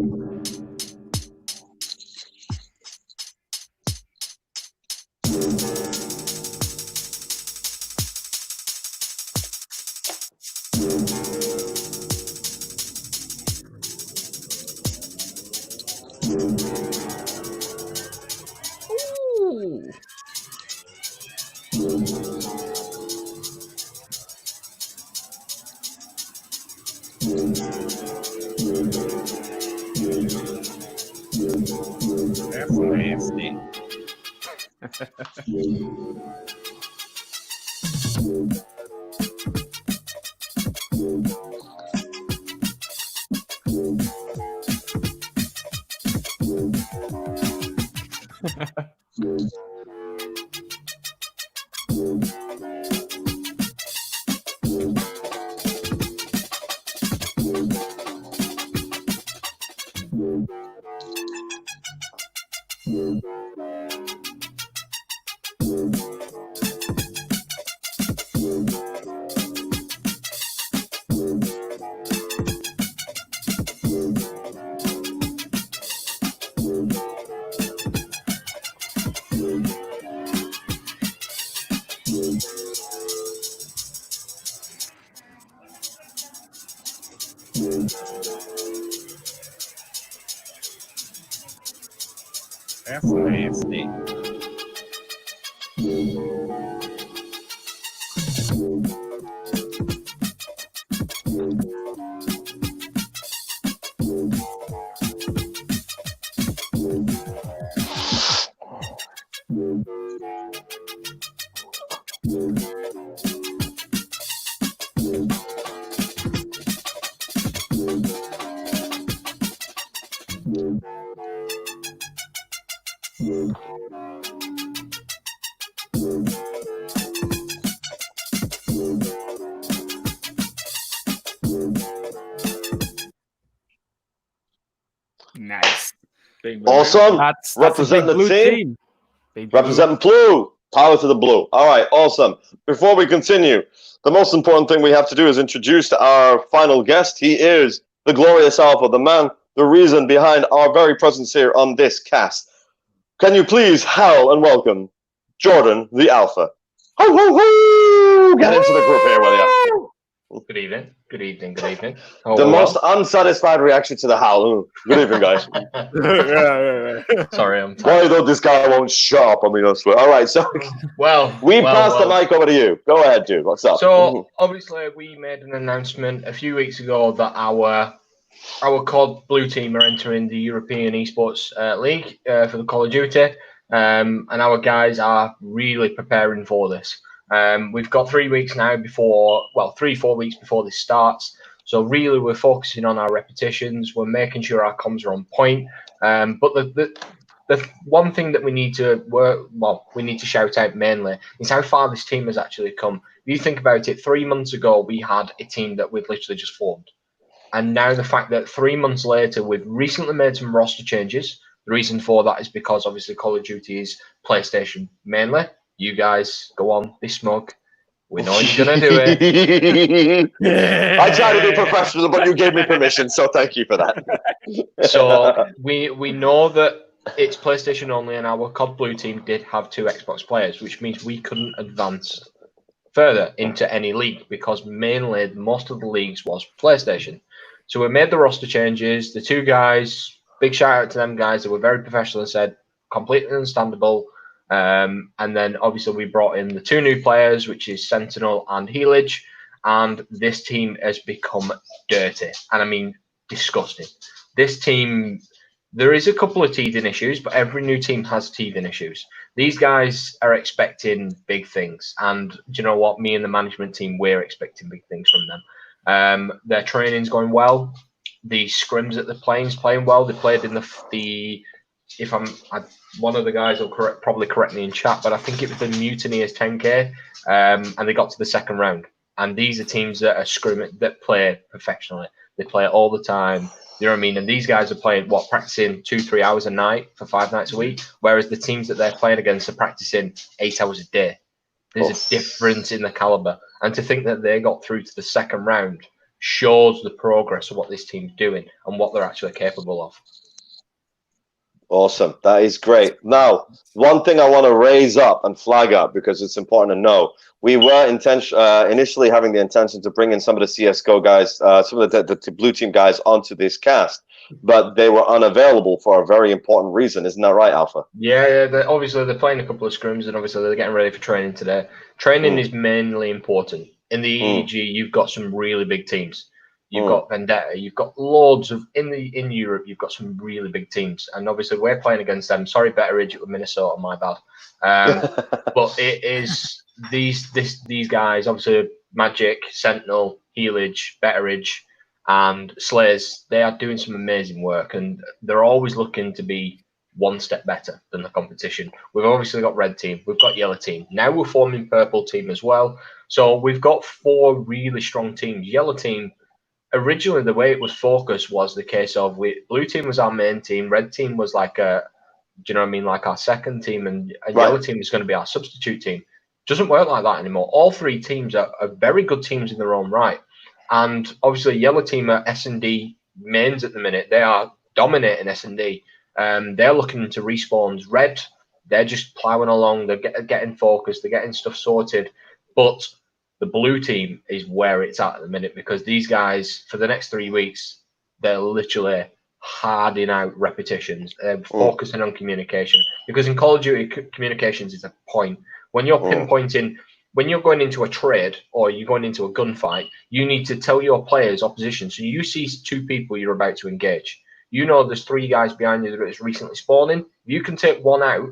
Speaker 3: Ooh.
Speaker 4: That's nasty. That's nasty.
Speaker 3: Nice.
Speaker 1: Awesome.
Speaker 3: That's
Speaker 1: Representing
Speaker 3: a big
Speaker 1: the
Speaker 3: blue
Speaker 1: team.
Speaker 3: Big blue.
Speaker 1: Representing blue. Power to the blue. All right, awesome. Before we continue, the most important thing we have to do is introduce our final guest. He is the glorious Alpha, the man, the reason behind our very presence here on this cast. Can you please hail and welcome Jordan, the Alpha? Ho, ho, ho! Get into the group here, will you?
Speaker 4: Good evening. Good evening. Good evening.
Speaker 1: The most unsatisfied reaction to the howl. Good evening, guys.
Speaker 4: Sorry, I'm
Speaker 1: Why
Speaker 4: tired.
Speaker 1: though this guy won't shut up? I mean, I swear. All right, so
Speaker 4: Well,
Speaker 1: pass the mic over to you. Go ahead, dude. What's up?
Speaker 4: So obviously, we made an announcement a few weeks ago that our COD Blue team are entering the European Esports League for the Call of Duty, and our guys are really preparing for this. We've got 3 weeks now before, well, 3-4 weeks before this starts. So really, we're focusing on our repetitions. We're making sure our comms are on point. But the one thing that we need to shout out mainly is how far this team has actually come. If you think about it, 3 months ago, we had a team that we'd literally just formed. And now the fact that 3 months later, we've recently made some roster changes. The reason for that is because obviously Call of Duty is PlayStation mainly. You guys go on, be smug. We know you're going to do it.
Speaker 1: I try to be professional, but you gave me permission, so thank you for that.
Speaker 4: So we know that it's PlayStation only, and our COD Blue team did have 2 Xbox players, which means we couldn't advance further into any league because mainly most of the leagues was PlayStation. So we made the roster changes. The 2 guys big shout out to them guys. They were very professional and said completely understandable. And then obviously we brought in the 2 new players, which is Sentinel and Helage, and this team has become dirty, and I mean disgusting. This team, there is a couple of teething issues, but every new team has teething issues. These guys are expecting big things, and do you know what? Me and the management team, we're expecting big things from them. Their training's going well. The scrims that they're playing is playing well. They played in the if one of the guys will probably correct me in chat, but I think it was the Mutineers 10K, and they got to the second round. And these are teams that are scrimming, that play professionally. They play it all the time. You know what I mean? And these guys are playing, practicing 2-3 hours a night for 5 nights a week, whereas the teams that they're playing against are practicing 8 hours a day. There's a difference in the caliber. And to think that they got through to the second round shows the progress of what this team's doing and what they're actually capable of.
Speaker 1: Awesome. That is great. Now, one thing I want to raise up and flag up because it's important to know. We were initially having the intention to bring in some of the CSGO guys, some of the blue team guys onto this cast, but they were unavailable for a very important reason. Isn't that right, Alpha?
Speaker 4: Yeah. Obviously, they're playing a couple of scrims, and obviously they're getting ready for training today. Training is mainly important. In the EEG, you've got some really big teams. You've got Vendetta. You've got loads of in Europe. You've got some really big teams, and obviously we're playing against them. Sorry, Betteridge, it was Minnesota. My bad. But it is these guys. Obviously, Magic, Sentinel, Helage, Betteridge, and Slays. They are doing some amazing work, and they're always looking to be one step better than the competition. We've obviously got red team. We've got yellow team. Now we're forming purple team as well. So we've got 4 really strong teams. Yellow team. Originally, the way it was focused was the case of blue team was our main team, red team was like do you know what I mean, like our second team, and yellow team is going to be our substitute team. Doesn't work like that anymore. All 3 teams are very good teams in their own right, and obviously yellow team are S&D mains at the minute. They are dominating S&D. They're looking into respawns. Red, they're just plowing along. They're getting focused. They're getting stuff sorted, but the blue team is where it's at the minute, because these guys, for the next 3 weeks, they're literally harding out repetitions. They're focusing on communication, because in Call of Duty, communications is a point. When you're pinpointing, when you're going into a trade or you're going into a gunfight, you need to tell your players opposition. So you see 2 people you're about to engage. You know there's 3 guys behind you that is recently spawning. If you can take one out,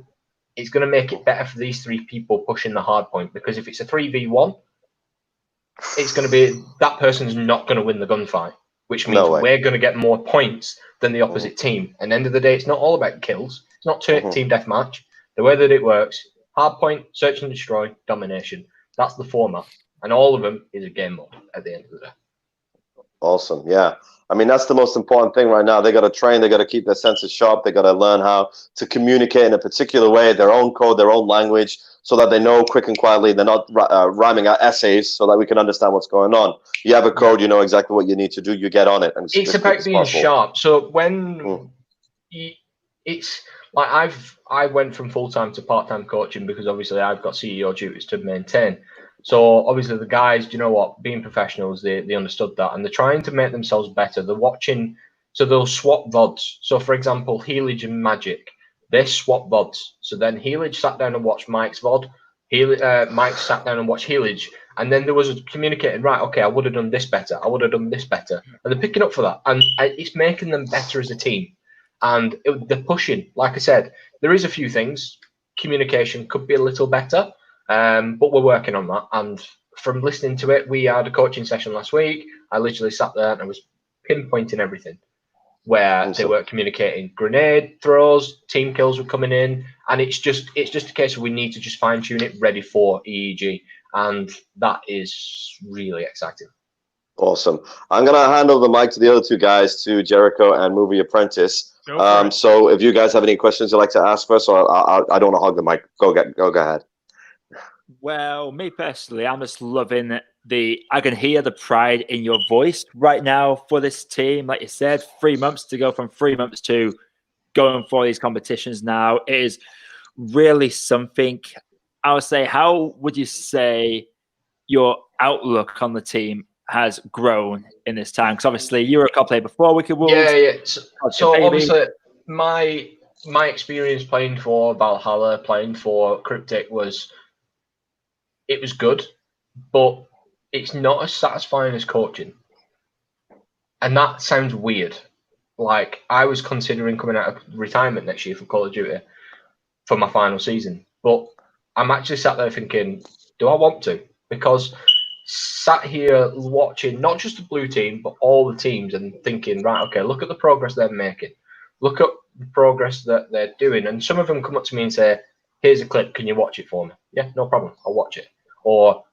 Speaker 4: it's going to make it better for these 3 people pushing the hard point, because if it's a 3v1, it's going to be that person's not going to win the gunfight, which means we're going to get more points than the opposite team. And end of the day, it's not all about kills. It's not team deathmatch. The way that it works, hard point, search and destroy, domination. That's the format. And all of them is a game mode at the end of the day.
Speaker 1: Awesome. Yeah. I mean, that's the most important thing right now. They got to train. They got to keep their senses sharp. They got to learn how to communicate in a particular way, their own code, their own language, so that they know quick and quietly. They're not rhyming out essays, so that we can understand what's going on. You have a code, you know exactly what you need to do. You get on it. And
Speaker 4: it's about being sharp. So when it's like I went from full-time to part-time coaching, because obviously I've got CEO duties to maintain. So obviously the guys, you know what, being professionals, they understood that, and they're trying to make themselves better. They're watching, so they'll swap VODs. So for example, Helage and Magic, they swap VODs. So then Helage sat down and watched Mike's VOD. Mike sat down and watched Helage, and then there was a communicating, right, okay, I would have done this better. I would have done this better. And they're picking up for that, and it's making them better as a team. And they're pushing. Like I said, there is a few things. Communication could be a little better. But we're working on that. And from listening to it, we had a coaching session last week. I literally sat there and I was pinpointing everything where they were communicating. Grenade throws, team kills were coming in, and it's just a case of we need to just fine tune it ready for EEG, and that is really exciting.
Speaker 1: Awesome. I'm gonna hand over the mic to the other 2 guys, to Jericho and Movie Apprentice. So if you guys have any questions you'd like to ask first, or I don't want to hog the mic. Go ahead.
Speaker 2: Well, me personally, I'm just loving I can hear the pride in your voice right now for this team. Like you said, 3 months to go from 3 months to going for these competitions now. It is really something. I would say, how would you say your outlook on the team has grown in this time? Because obviously you were a COD player before Wicked Wolves.
Speaker 4: Yeah. So
Speaker 2: baby.
Speaker 4: obviously my experience playing for Valhalla, playing for Cryptic was good, but it's not as satisfying as coaching. And that sounds weird. Like, I was considering coming out of retirement next year for Call of Duty for my final season, but I'm actually sat there thinking, do I want to? Because sat here watching not just the blue team, but all the teams and thinking, right, okay, look at the progress they're making. Look at the progress that they're doing. And some of them come up to me and say, here's a clip, can you watch it for me? Yeah, no problem, I'll watch it. Or,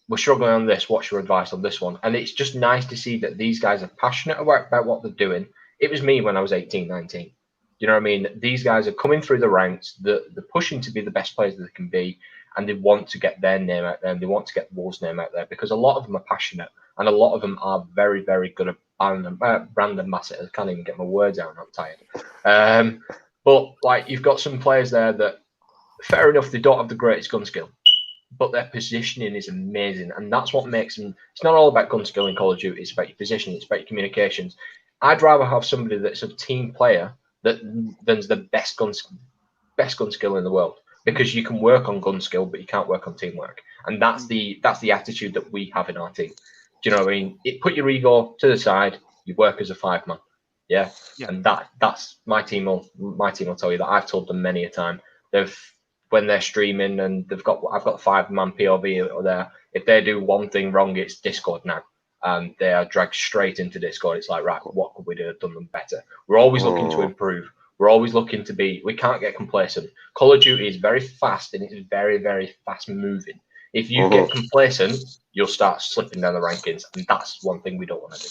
Speaker 4: we're struggling on this, what's your advice on this one? And it's just nice to see that these guys are passionate about what they're doing. It was me when I was 18, 19. You know what I mean? These guys are coming through the ranks, they're pushing to be the best players that they can be, and they want to get their name out there, and they want to get the Wolves' name out there, because a lot of them are passionate, and a lot of them are very, very good at brand ambassadors. I can't even get my words out, I'm tired. But like, you've got some players there that, fair enough, they don't have the greatest gun skill, but their positioning is amazing, and that's what makes them. It's not all about gun skill in Call of Duty. It's about your positioning. It's about your communications. I'd rather have somebody that's a team player than's the best gun skill in the world, because you can work on gun skill, but you can't work on teamwork, and that's the attitude that we have in our team. Do you know what I mean? Put your ego to the side. You work as a 5-man. Yeah. And that's my team will tell you that. I've told them many a time. When they're streaming and I've got 5-man POV there, if they do one thing wrong, it's Discord now. And they are dragged straight into Discord. It's like, right, what could we do? Have done them better. We're always looking to improve. We're always looking to we can't get complacent. Call of Duty is very fast and it's very, very fast moving. If you get complacent, you'll start slipping down the rankings. And that's one thing we don't want to do.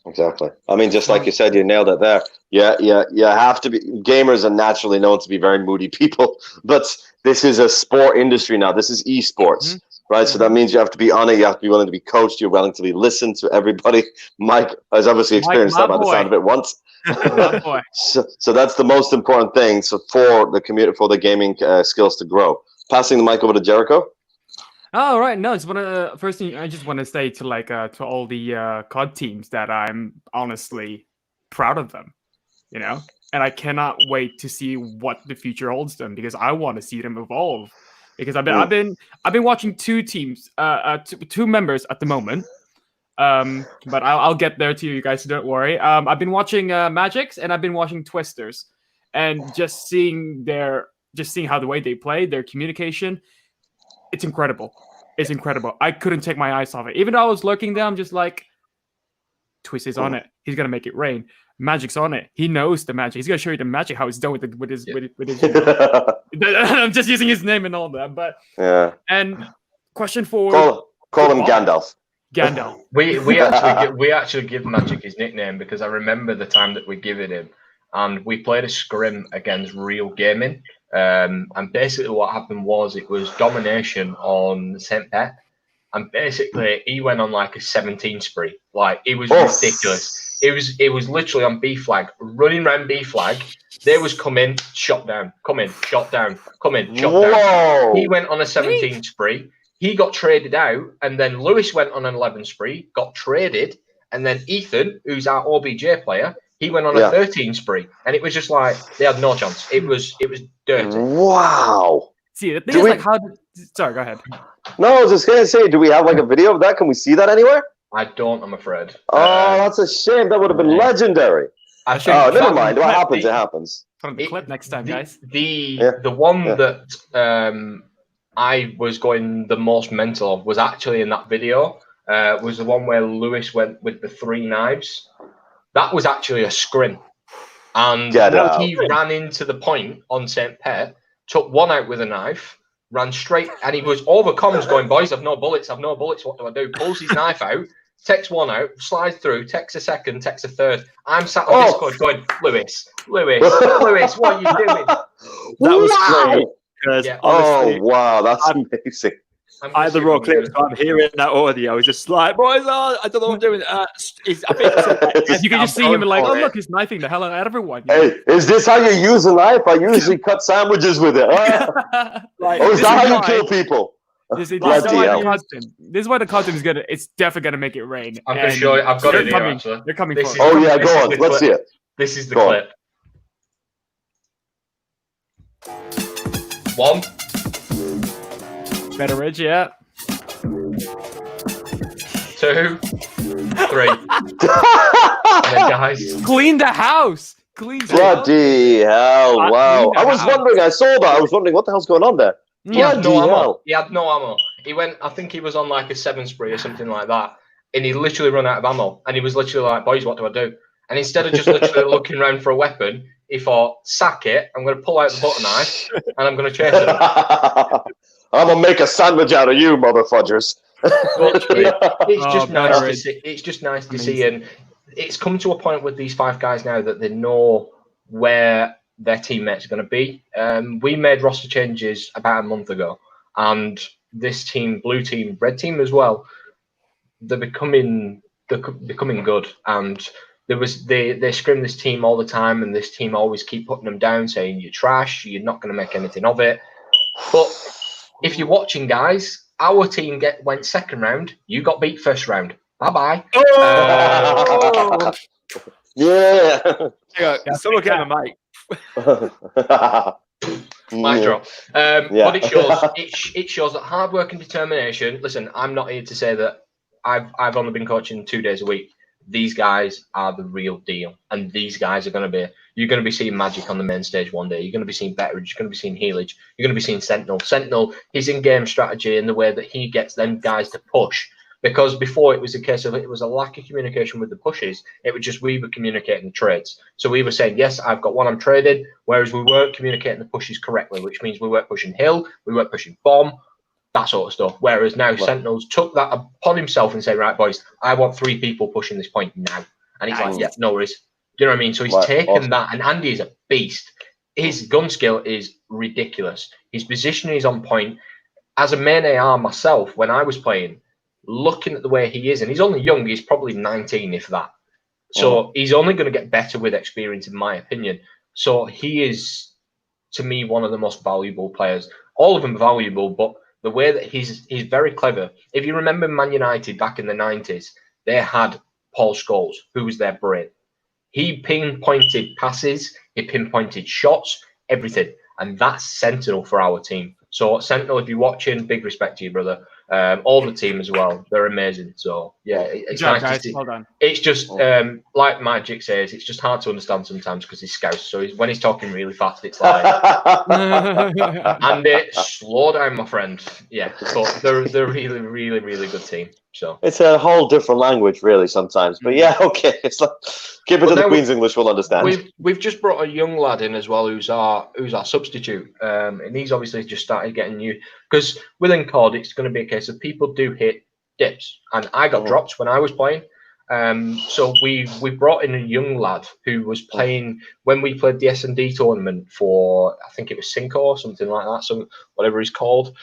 Speaker 1: Exactly. I mean, just like you said, you nailed it there. Yeah. You have to be. Gamers are naturally known to be very moody people, but this is a sport industry now. This is esports, right? So that means you have to be on it. You have to be willing to be coached. You're willing to be listened to everybody. Mike has obviously experienced that by the sound of it once. So that's the most important thing. So for the community, for the gaming skills to grow. Passing the mic over to Jericho.
Speaker 3: Oh, right. No, it's first thing I just want to say to all the COD teams that I'm honestly proud of them, you know, and I cannot wait to see what the future holds them, because I want to see them evolve. Because I've been watching two teams, two members at the moment, but I'll get there to you guys, so don't worry. I've been watching Magics and I've been watching Twisters, and just seeing how the way they play, their communication. It's incredible. It's incredible. I couldn't take my eyes off it. Even though I was lurking there, I'm just like, Twist is on it. He's gonna make it rain. Magic's on it. He knows the magic. He's gonna show you the magic, how it's done with his. I'm just using his name and all that, but yeah. And question for
Speaker 1: call him Gandalf.
Speaker 3: Gandalf.
Speaker 4: We actually give Magic his nickname because I remember the time that we gave it him, and we played a scrim against Real Gaming. And basically what happened was it was domination on St. Pet, and basically he went on like a 17 spree. Like, it was ridiculous. It was literally on B flag, running around B flag. They was come in, shot down, come in, shot down, come in, shot down. He went on a 17 spree. He got traded out, and then Lewis went on an 11 spree, got traded, and then Ethan, who's our OBJ player, he went on a 13 spree, and it was just like they had no chance. It was dirty.
Speaker 1: Wow.
Speaker 3: See, the thing is, like, sorry, go ahead.
Speaker 1: No, I was just gonna say, do we have like a video of that? Can we see that anywhere?
Speaker 4: I don't, I'm afraid.
Speaker 1: Oh, that's a shame. That would have been legendary. Never mind. What happens, it happens.
Speaker 3: From the clip next time, guys.
Speaker 4: The one that I was going the most mental of was actually in that video. Was the one where Lewis went with the 3 knives. That was actually a scrim. And he ran into the point on St. Pet, took one out with a knife, ran straight, and he was over comms going, boys, I've no bullets, what do I do? Pulls his knife out, takes one out, slides through, takes a second, takes a third. I'm sat on Discord going, Lewis, what are you doing?
Speaker 2: That was great.
Speaker 1: Honestly, wow, that's amazing.
Speaker 2: I had the raw clips, so I'm hearing that audio. I was just like, boys, I don't know what I'm doing. I think
Speaker 3: you can just see him and like, oh, look, he's knifing the hell out of everyone.
Speaker 1: Hey, is this how you use a knife? I usually cut sandwiches with it. Or is that how you kill people?
Speaker 3: This is
Speaker 1: Bloody
Speaker 3: why the
Speaker 1: hell.
Speaker 3: content. This is why the content is gonna. It's definitely gonna make it rain.
Speaker 4: I'm gonna
Speaker 3: And
Speaker 4: show you. I've got
Speaker 3: they're
Speaker 4: it here,
Speaker 3: coming.
Speaker 4: actually.
Speaker 3: They're coming
Speaker 4: This
Speaker 3: for
Speaker 4: is-
Speaker 3: us.
Speaker 1: Oh yeah,
Speaker 4: This
Speaker 1: go
Speaker 4: is
Speaker 1: on.
Speaker 4: the
Speaker 1: Let's
Speaker 4: clip.
Speaker 1: see it.
Speaker 4: This is the
Speaker 1: Go on.
Speaker 4: clip. One.
Speaker 3: Betteridge, yeah.
Speaker 4: 2, 3. And then, guys,
Speaker 3: Clean the house. Clean the house.
Speaker 1: Bloody hell! Wow. I was wondering. I saw that. I was wondering what the hell's going on there.
Speaker 4: he had no
Speaker 1: Bloody
Speaker 4: ammo.
Speaker 1: hell.
Speaker 4: He had no ammo. He went. I think he was on like a 7 spree or something like that, and he literally run out of ammo. And he was literally like, "Boys, what do I do?" And instead of just literally looking around for a weapon, he thought, "Sack it! I'm going to pull out the butter knife and I'm going to chase him."
Speaker 1: I'm gonna make a sandwich out of you, motherfudgers.
Speaker 4: It's just nice to
Speaker 3: Betteridge.
Speaker 4: see. It's just nice to
Speaker 3: Amazing.
Speaker 4: see, and it's come to a point with these 5 guys now that they know where their teammates are going to be. We made roster changes about a month ago, and this team, blue team, red team as well, they're becoming good. And they scrim this team all the time, and this team always keep putting them down, saying you're trash, you're not going to make anything of it. But if you're watching, guys, our team went second round. You got beat first round. Bye bye.
Speaker 3: Oh!
Speaker 1: Yeah.
Speaker 2: Someone get him a mic.
Speaker 4: Mic drop.
Speaker 1: Yeah.
Speaker 4: But it shows that hard work and determination. Listen, I'm not here to say that I've only been coaching 2 days a week. These guys are the real deal, and these guys are going to be. You're going to be seeing Magic on the main stage one day. You're going to be seeing Betteridge. You're going to be seeing Healage. You're going to be seeing Sentinel. Sentinel, his in-game strategy and the way that he gets them guys to push. Because before it was a case of it was a lack of communication with the pushes. It was just we were communicating the trades. So we were saying, yes, I've got one I'm trading, whereas we weren't communicating the pushes correctly, which means we weren't pushing Hill, we weren't pushing Bomb, that sort of stuff. Whereas now Sentinels took that upon himself and said, right, boys, I want 3 people pushing this point now. And he's like, yeah, no worries. Do you know what I mean? So he's taken that, and Andy is a beast. His gun skill is ridiculous. His positioning is on point. As a main AR myself, when I was playing, looking at the way he is, and he's only young, he's probably 19, if that. So he's only going to get better with experience, in my opinion. So he is, to me, one of the most valuable players. All of them are valuable, but the way that he's very clever. If you remember Man United back in the 90s, they had Paul Scholes, who was their brain. He pinpointed passes, he pinpointed shots, everything. And that's Sentinel for our team. So, Sentinel, if you're watching, big respect to you, brother. All the team as well. They're amazing. So, yeah, it's nice
Speaker 3: guys.
Speaker 4: to see.
Speaker 3: Well done.
Speaker 4: It's just, like Magic says, it's just hard to understand sometimes because he's Scouse. So, when he's talking really fast, it's like, and slow down, my friend. Yeah, but they're really, really, really good team. So
Speaker 1: it's a whole different language, really, sometimes. But yeah, okay. It's like give it to the Queen's English, we'll understand.
Speaker 4: We've just brought a young lad in as well, who's our substitute, and he's obviously just started getting new. Because within COD, it's going to be a case of people do hit dips, and I got dropped when I was playing. So we brought in a young lad who was playing when we played the S&D tournament for, I think it was Cinco or something like that, so whatever he's called.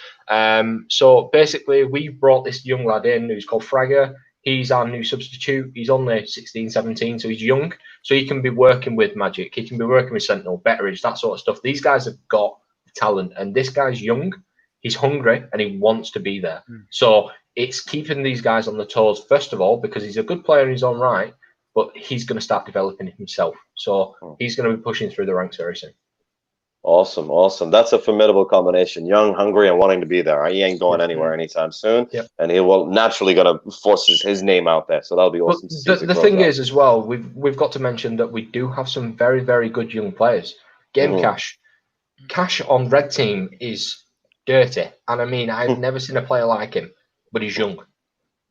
Speaker 4: So basically we brought this young lad in who's called Fragger. He's our new substitute. He's only 16, 17, so he's young. So he can be working with Magic. He can be working with Sentinel, Betteridge, that sort of stuff. These guys have got talent, and this guy's young. He's hungry, and he wants to be there. So it's keeping these guys on the toes, first of all, because he's a good player in his own right, but he's going to start developing himself. So he's going to be pushing through the ranks very soon.
Speaker 1: Awesome, awesome. That's a formidable combination. Young, hungry, and wanting to be there. He ain't going anywhere anytime soon.
Speaker 4: Yep.
Speaker 1: And he will naturally going to force his name out there. So that'll be awesome to see.
Speaker 4: The thing is, as well, we've got to mention that we do have some very, very good young players. Game Cash on red team is dirty. And I mean, I've never seen a player like him, but he's young.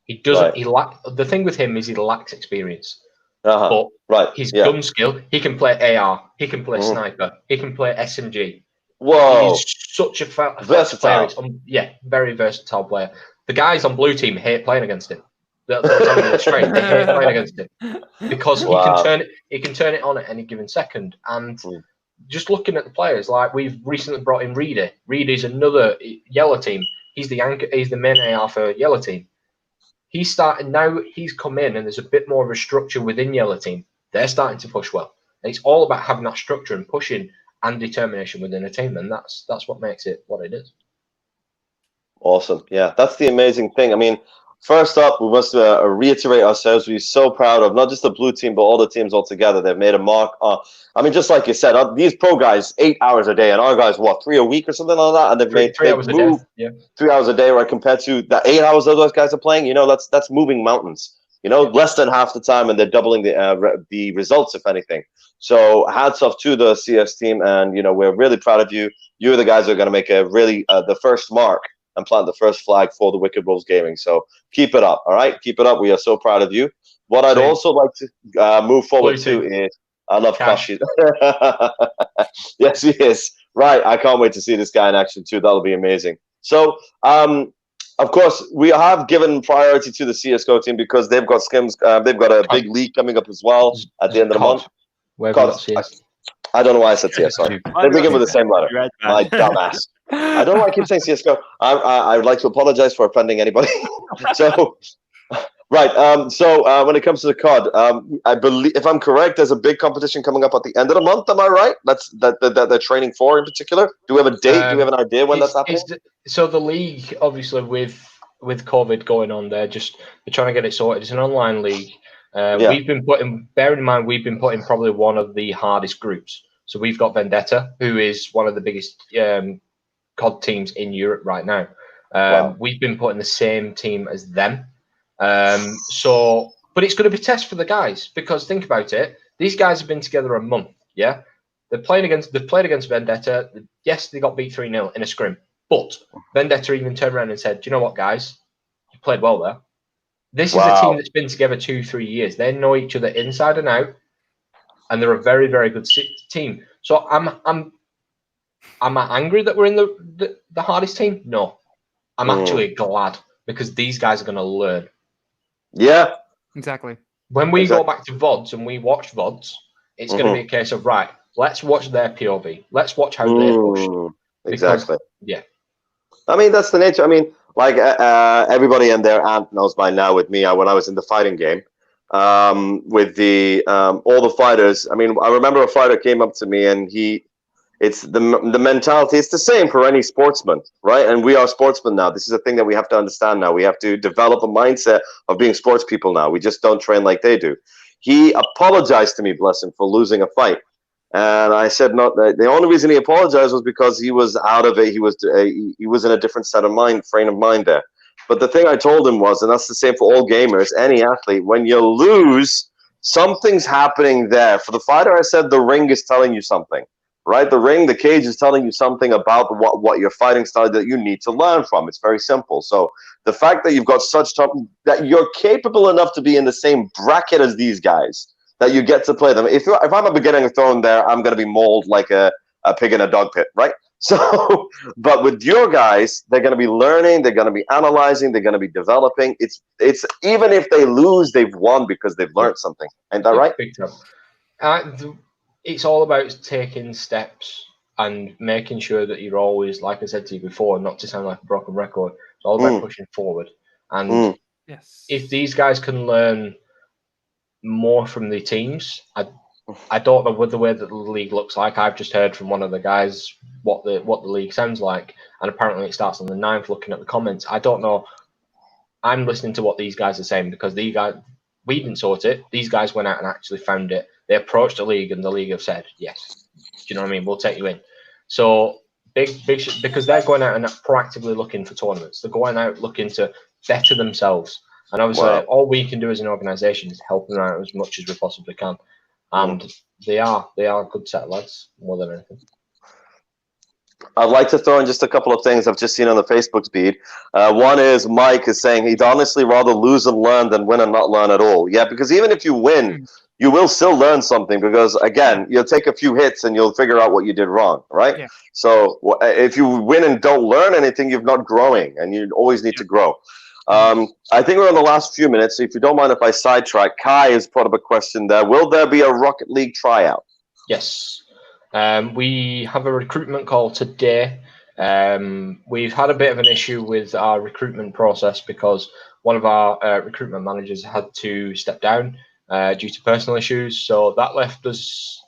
Speaker 4: He doesn't, the thing with him is he lacks experience. But his gun skill, he can play AR, he can play sniper, he can play SMG.
Speaker 1: Whoa.
Speaker 4: He's such a
Speaker 1: versatile
Speaker 4: player. Very versatile player. The guys on blue team hate playing against him. They'll tell you straight. They hate playing against him because he can turn it on at any given second. And just looking at the players, like we've recently brought in Reedy. Reedy's another yellow team. He's the anchor. He's the main AR for yellow team. He's starting now. He's come in, and there's a bit more of a structure within yellow team. They're starting to push well, and it's all about having that structure and pushing and determination within a team, and that's what makes it what it is.
Speaker 1: Awesome. Yeah, that's the amazing thing. I mean, first up, we must reiterate ourselves. We're so proud of not just the blue team, but all the teams all together. They've made a mark. I mean, just like you said, these pro guys, 8 hours a day, and our guys, what, 3 a week or something like that? And
Speaker 4: Three hours a day. Yeah.
Speaker 1: 3 hours a day, right? Compared to the 8 hours that those guys are playing, that's moving mountains. Less than half the time, and they're doubling the results, if anything. So hats off to the CS team, and we're really proud of you. You're the guys who are going to make a really the first mark and plant the first flag for the Wicked Wolves Gaming. So keep it up, all right? Keep it up. We are so proud of you. What I'd also like to move forward to is I love Kashi. Yes, he is. Right. I can't wait to see this guy in action too. That'll be amazing. So, of course, we have given priority to the CSGO team because they've got skims. They've got a big league coming up as well at the end of the month.
Speaker 4: Where have you got CS?
Speaker 1: I don't know why I said CS. Sorry. They begin with the same letter. My dumbass. I don't know why I keep saying CSGO. I would like to apologize for offending anybody. So, right. So when it comes to the COD, I believe, if I'm correct, there's a big competition coming up at the end of the month. Am I right? That they're training for in particular. Do we have a date? Do we have an idea when that's happening?
Speaker 4: So the league, obviously, with COVID going on, they're trying to get it sorted. It's an online league. We've been bearing in mind, we've been put in probably one of the hardest groups. So we've got Vendetta, who is one of the biggest COD teams in Europe right now. We've been put in the same team as them. But it's going to be a test for the guys, because think about it. These guys have been together a month. Yeah, they've played against Vendetta. Yes, they got beat 3-0 in a scrim, but Vendetta even turned around and said, "Do you know what, guys? You played well there." This is a team that's been together 2-3 years. They know each other inside and out, and they're a very, very good team. So am I angry that we're in the hardest team? No, I'm actually glad, because these guys are going to learn.
Speaker 1: Yeah,
Speaker 3: exactly.
Speaker 4: When we go back to VODs and we watch VODs, it's going to be a case of, right, let's watch their POV. Let's watch how they pushed.
Speaker 1: Exactly.
Speaker 4: Yeah.
Speaker 1: I mean, that's the nature. I mean, like everybody and their aunt knows by now with me, when I was in the fighting game, with all the fighters. I mean, I remember a fighter came up to me, and it's the mentality. It's the same for any sportsman, right? And we are sportsmen now. This is a thing that we have to understand now. We have to develop a mindset of being sports people now. We just don't train like they do. He apologized to me, bless him, for losing a fight. And I said, no, the only reason he apologized was because he was out of it. He was in a different frame of mind there. But the thing I told him was, and that's the same for all gamers, any athlete, when you lose, something's happening there. For the fighter, I said the ring is telling you something, right? The cage is telling you something about what your fighting style that you need to learn from. It's very simple. So the fact that you've got that you're capable enough to be in the same bracket as these guys, that you get to play them. If I'm a beginner thrown there, I'm going to be mauled like a pig in a dog pit, right? So, but with your guys, they're going to be learning, they're going to be analyzing, they're going to be developing. It's even if they lose, they've won because they've learned something. Ain't that right?
Speaker 4: It's all about taking steps and making sure that you're always, like I said to you before, not to sound like a broken record, it's all about pushing forward. And if these guys can learn more from the teams, I don't know what the way that the league looks like. I've just heard from one of the guys what the league sounds like, and apparently it starts on the 9th. Looking at the comments, I don't know. I'm listening to what these guys are saying, because we didn't sort it. These guys went out and actually found it. They approached the league, and the league have said yes. Do you know what I mean? We'll take you in. So big because they're going out and proactively looking for tournaments. They're going out looking to better themselves. And obviously, all we can do as an organisation is help them out as much as we possibly can. And they are a good set of lads, more than anything.
Speaker 1: I'd like to throw in just a couple of things I've just seen on the Facebook feed. One is Mike is saying he'd honestly rather lose and learn than win and not learn at all. Yeah, because even if you win, you will still learn something, because, again, you'll take a few hits and you'll figure out what you did wrong, right? Yeah. So if you win and don't learn anything, you're not growing, and you always need to grow. I think we're in the last few minutes, so if you don't mind if I sidetrack, Kai has put up a question there. Will there be a Rocket League tryout?
Speaker 4: Yes. We have a recruitment call today. We've had a bit of an issue with our recruitment process, because one of our recruitment managers had to step down due to personal issues. So that left us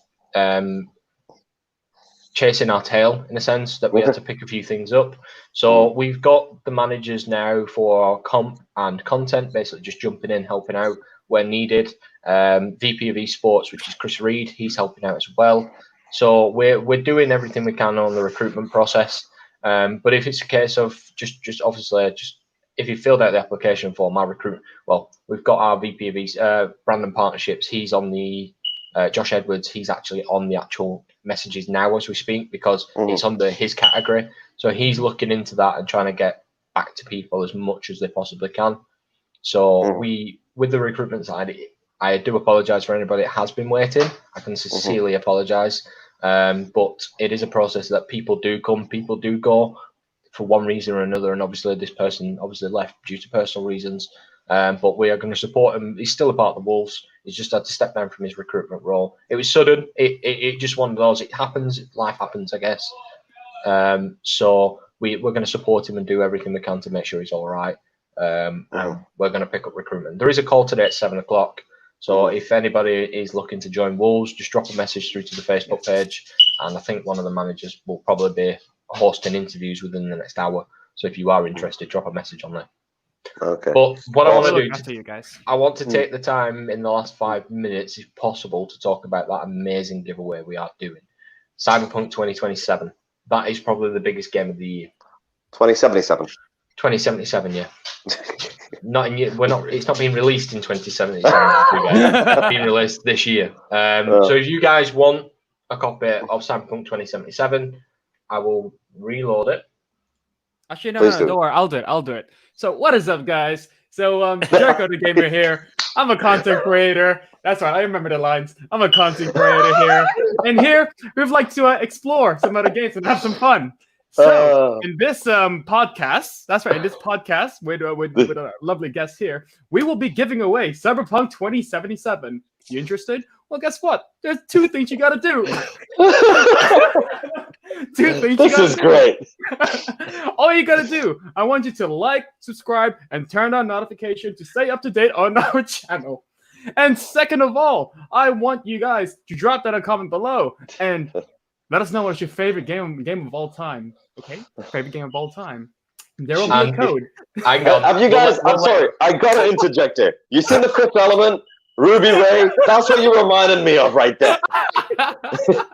Speaker 4: chasing our tail in a sense that we had to pick a few things up. So we've got the managers now for comp and content, basically just jumping in, helping out where needed. VP of Esports, which is Chris Reed, he's helping out as well. So we're doing everything we can on the recruitment process. But if it's a case of just obviously just if you filled out the application form, our recruit, well, we've got our VP of brand and partnerships. He's on the Josh Edwards. He's actually on the actual messages now as we speak because it's under his category. So he's looking into that and trying to get back to people as much as they possibly can. So with the recruitment side, I do apologise for anybody that has been waiting. I can sincerely apologise. But it is a process that people do come, people do go for one reason or another. And obviously this person obviously left due to personal reasons. But we are going to support him. He's still a part of the Wolves. He's just had to step down from his recruitment role. It was sudden. It just one of those. It happens. Life happens, I guess. So we're going to support him and do everything we can to make sure he's all right. And we're going to pick up recruitment. There is a call today at 7:00. So if anybody is looking to join Wolves, just drop a message through to the Facebook page. And I think one of the managers will probably be hosting interviews within the next hour. So if you are interested, drop a message on there.
Speaker 1: Okay.
Speaker 4: But what I want to
Speaker 3: After
Speaker 4: do,
Speaker 3: you guys.
Speaker 4: I want to take the time in the last 5 minutes, if possible, to talk about that amazing giveaway we are doing. Cyberpunk 2027. That is probably the biggest game of the year.
Speaker 1: 2077.
Speaker 4: 2077, yeah. Not in year, we're not. It's not being released in 2077. It's being released this year. So if you guys want a copy of Cyberpunk 2077, I will reload it.
Speaker 3: Actually, no, don't worry. I'll do it. So what is up, guys? So Jericho the Gamer here. I'm a content creator. That's right. I remember the lines. I'm a content creator here. And here, we'd like to explore some other games and have some fun. So in this podcast, that's right, in this podcast with our lovely guest here, we will be giving away Cyberpunk 2077. You interested? Well, guess what? There's 2 things you got to do. 2 things
Speaker 1: This is great.
Speaker 3: All you got to do, I want you to like, subscribe, and turn on notifications to stay up to date on our channel. And second of all, I want you guys to drop that a comment below and let us know what's your favorite game of all time. Okay? Favorite game of all time. There will be a code.
Speaker 1: Have you guys, I'm sorry, I got to interject here. You seen the fifth element? Ruby Ray? That's what you reminded me of right there.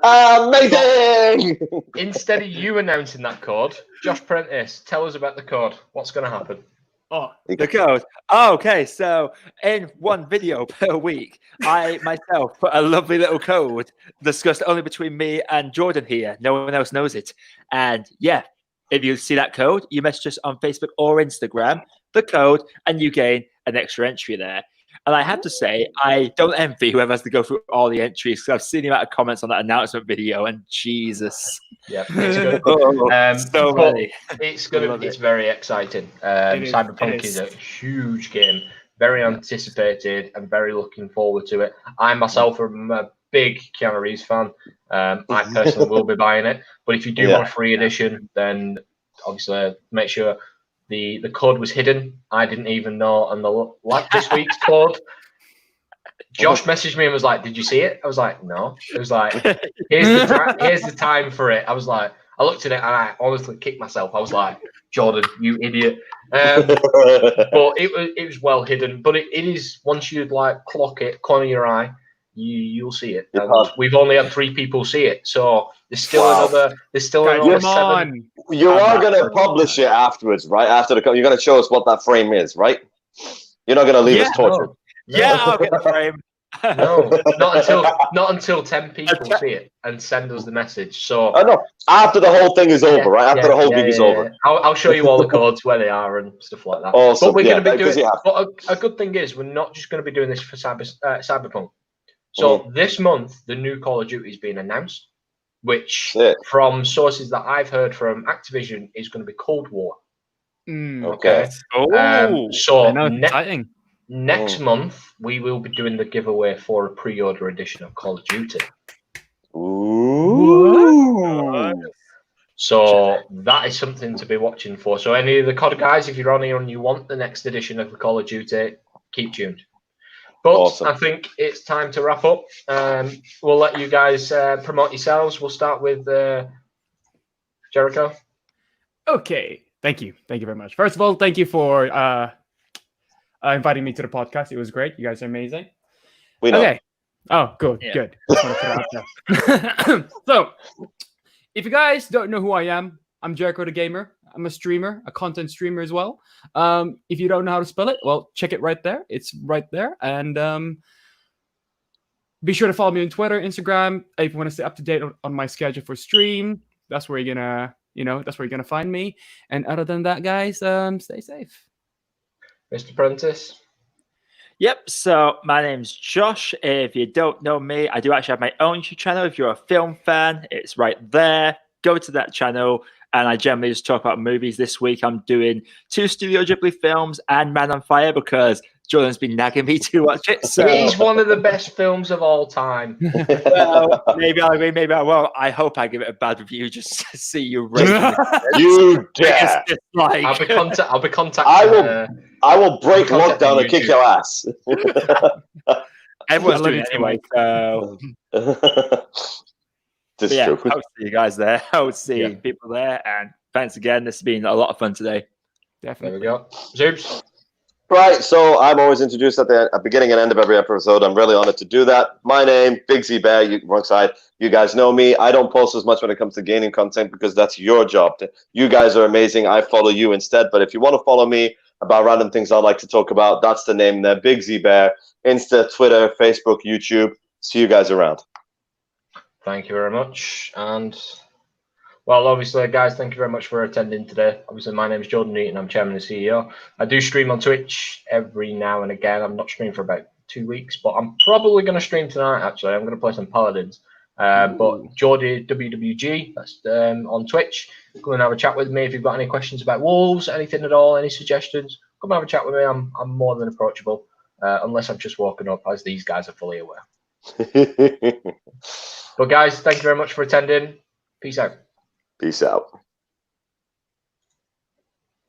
Speaker 1: Amazing!
Speaker 4: Instead of you announcing that code, Josh Prentice, tell us about the code. What's going to happen?
Speaker 2: Oh, the code. Oh, okay, so in one video per week, I myself put a lovely little code discussed only between me and Jordan here. No one else knows it. And yeah, if you see that code, you message us on Facebook or Instagram, the code, and you gain an extra entry there. And I have to say, I don't envy whoever has to go through all the entries because I've seen the amount of comments on that announcement video, and Jesus.
Speaker 4: Yeah, it's good.
Speaker 2: So many.
Speaker 4: It's very exciting. Cyberpunk is a huge game, very anticipated, and very looking forward to it. I myself am a big Keanu Reeves fan. I personally will be buying it. But if you do want a free edition, then obviously make sure. The code was hidden. I didn't even know. And this week's code, Josh messaged me and was like, "Did you see it?" I was like, "No." It was like, "Here's the time for it." I was like, I looked at it and I honestly kicked myself. I was like, "Jordan, you idiot!" But it was well hidden. But it is once you clock it, corner your eye, you'll see it. And we've only had 3 people see it, so there's still another 7.
Speaker 1: You are going to publish it afterwards, right? After you're going to show us what that frame is, right? You're not going to leave us tortured.
Speaker 4: No.
Speaker 2: Yeah, I'll get the frame.
Speaker 4: No, not until 10 people see it and send us the message. So
Speaker 1: I know after the whole thing is over, right? After the whole gig is over,
Speaker 4: I'll show you all the codes where they are and stuff like that.
Speaker 1: Awesome.
Speaker 4: But we're going to be doing. But a good thing is we're not just going to be doing this for Cyberpunk. So this month the new Call of Duty is being announced, which from sources that I've heard from Activision is going to be Cold War.
Speaker 1: Okay.
Speaker 4: So next month we will be doing the giveaway for a pre-order edition of Call of Duty.
Speaker 1: Ooh.
Speaker 4: So that is something to be watching for. So any of the COD guys, if you're on here and you want the next edition of the Call of Duty, keep tuned. But
Speaker 1: Awesome.
Speaker 4: I think it's time to wrap up. We'll let you guys promote yourselves. We'll start with Jericho.
Speaker 3: Okay. Thank you. Thank you very much. First of all, thank you for inviting me to the podcast. It was great. You guys are amazing.
Speaker 1: We know.
Speaker 3: Okay. Oh, good.
Speaker 2: Yeah.
Speaker 3: Good. Just want to put it out there. So, if you guys don't know who I am, I'm Jericho the Gamer. I'm a streamer, a content streamer as well. If you don't know how to spell it, well, check it right there. It's right there. And be sure to follow me on Twitter, Instagram. If you want to stay up to date on my schedule for stream, that's where you're gonna find me. And other than that, guys, stay safe.
Speaker 4: Mr. Prentice.
Speaker 2: Yep, so my name's Josh. If you don't know me, I do actually have my own YouTube channel. If you're a film fan, it's right there. Go to that channel, and I generally just talk about movies. This week, I'm doing 2 Studio Ghibli films and Man on Fire because Jordan's been nagging me to watch it. So
Speaker 4: It is one of the best films of all time.
Speaker 2: well, maybe I'll agree, maybe I won't. I hope I give it a bad review just to see you rate it.
Speaker 1: You dare!
Speaker 2: Like,
Speaker 4: I'll be contacting.
Speaker 1: I will break
Speaker 4: contacting
Speaker 1: lockdown and kick
Speaker 4: YouTube.
Speaker 1: your ass.
Speaker 2: everyone's
Speaker 3: I love
Speaker 2: doing
Speaker 3: you
Speaker 2: it
Speaker 3: too,
Speaker 2: anyway.
Speaker 3: Mike.
Speaker 2: So
Speaker 1: This is
Speaker 2: yeah,
Speaker 1: true.
Speaker 2: hope to see you guys there. Hope to see
Speaker 1: Yeah.
Speaker 2: people there. And thanks again. This has been a lot of fun today.
Speaker 4: There
Speaker 3: Definitely.
Speaker 4: we go. Zoobs.
Speaker 1: Right, so I'm always introduced at the beginning and end of every episode. I'm really honored to do that. My name, Big Z Bear, wrong side. You guys know me. I don't post as much when it comes to gaming content because that's your job. You guys are amazing. I follow you instead. But if you want to follow me about random things I like to talk about, that's the name there, Big Z Bear. Insta, Twitter, Facebook, YouTube. See you guys around.
Speaker 4: Thank you very much. And well, obviously, guys, thank you very much for attending today. Obviously, my name is Jordan Newton. I'm chairman and CEO. I do stream on Twitch every now and again. I'm not streaming for about 2 weeks, but I'm probably going to stream tonight, actually. I'm going to play some Paladins. But Jordy WWG, that's on Twitch. Come and have a chat with me if you've got any questions about Wolves, anything at all, any suggestions. Come and have a chat with me. I'm more than approachable, unless I've just woken up, as these guys are fully aware. But guys, thank you very much for attending. Peace out.
Speaker 1: Peace out.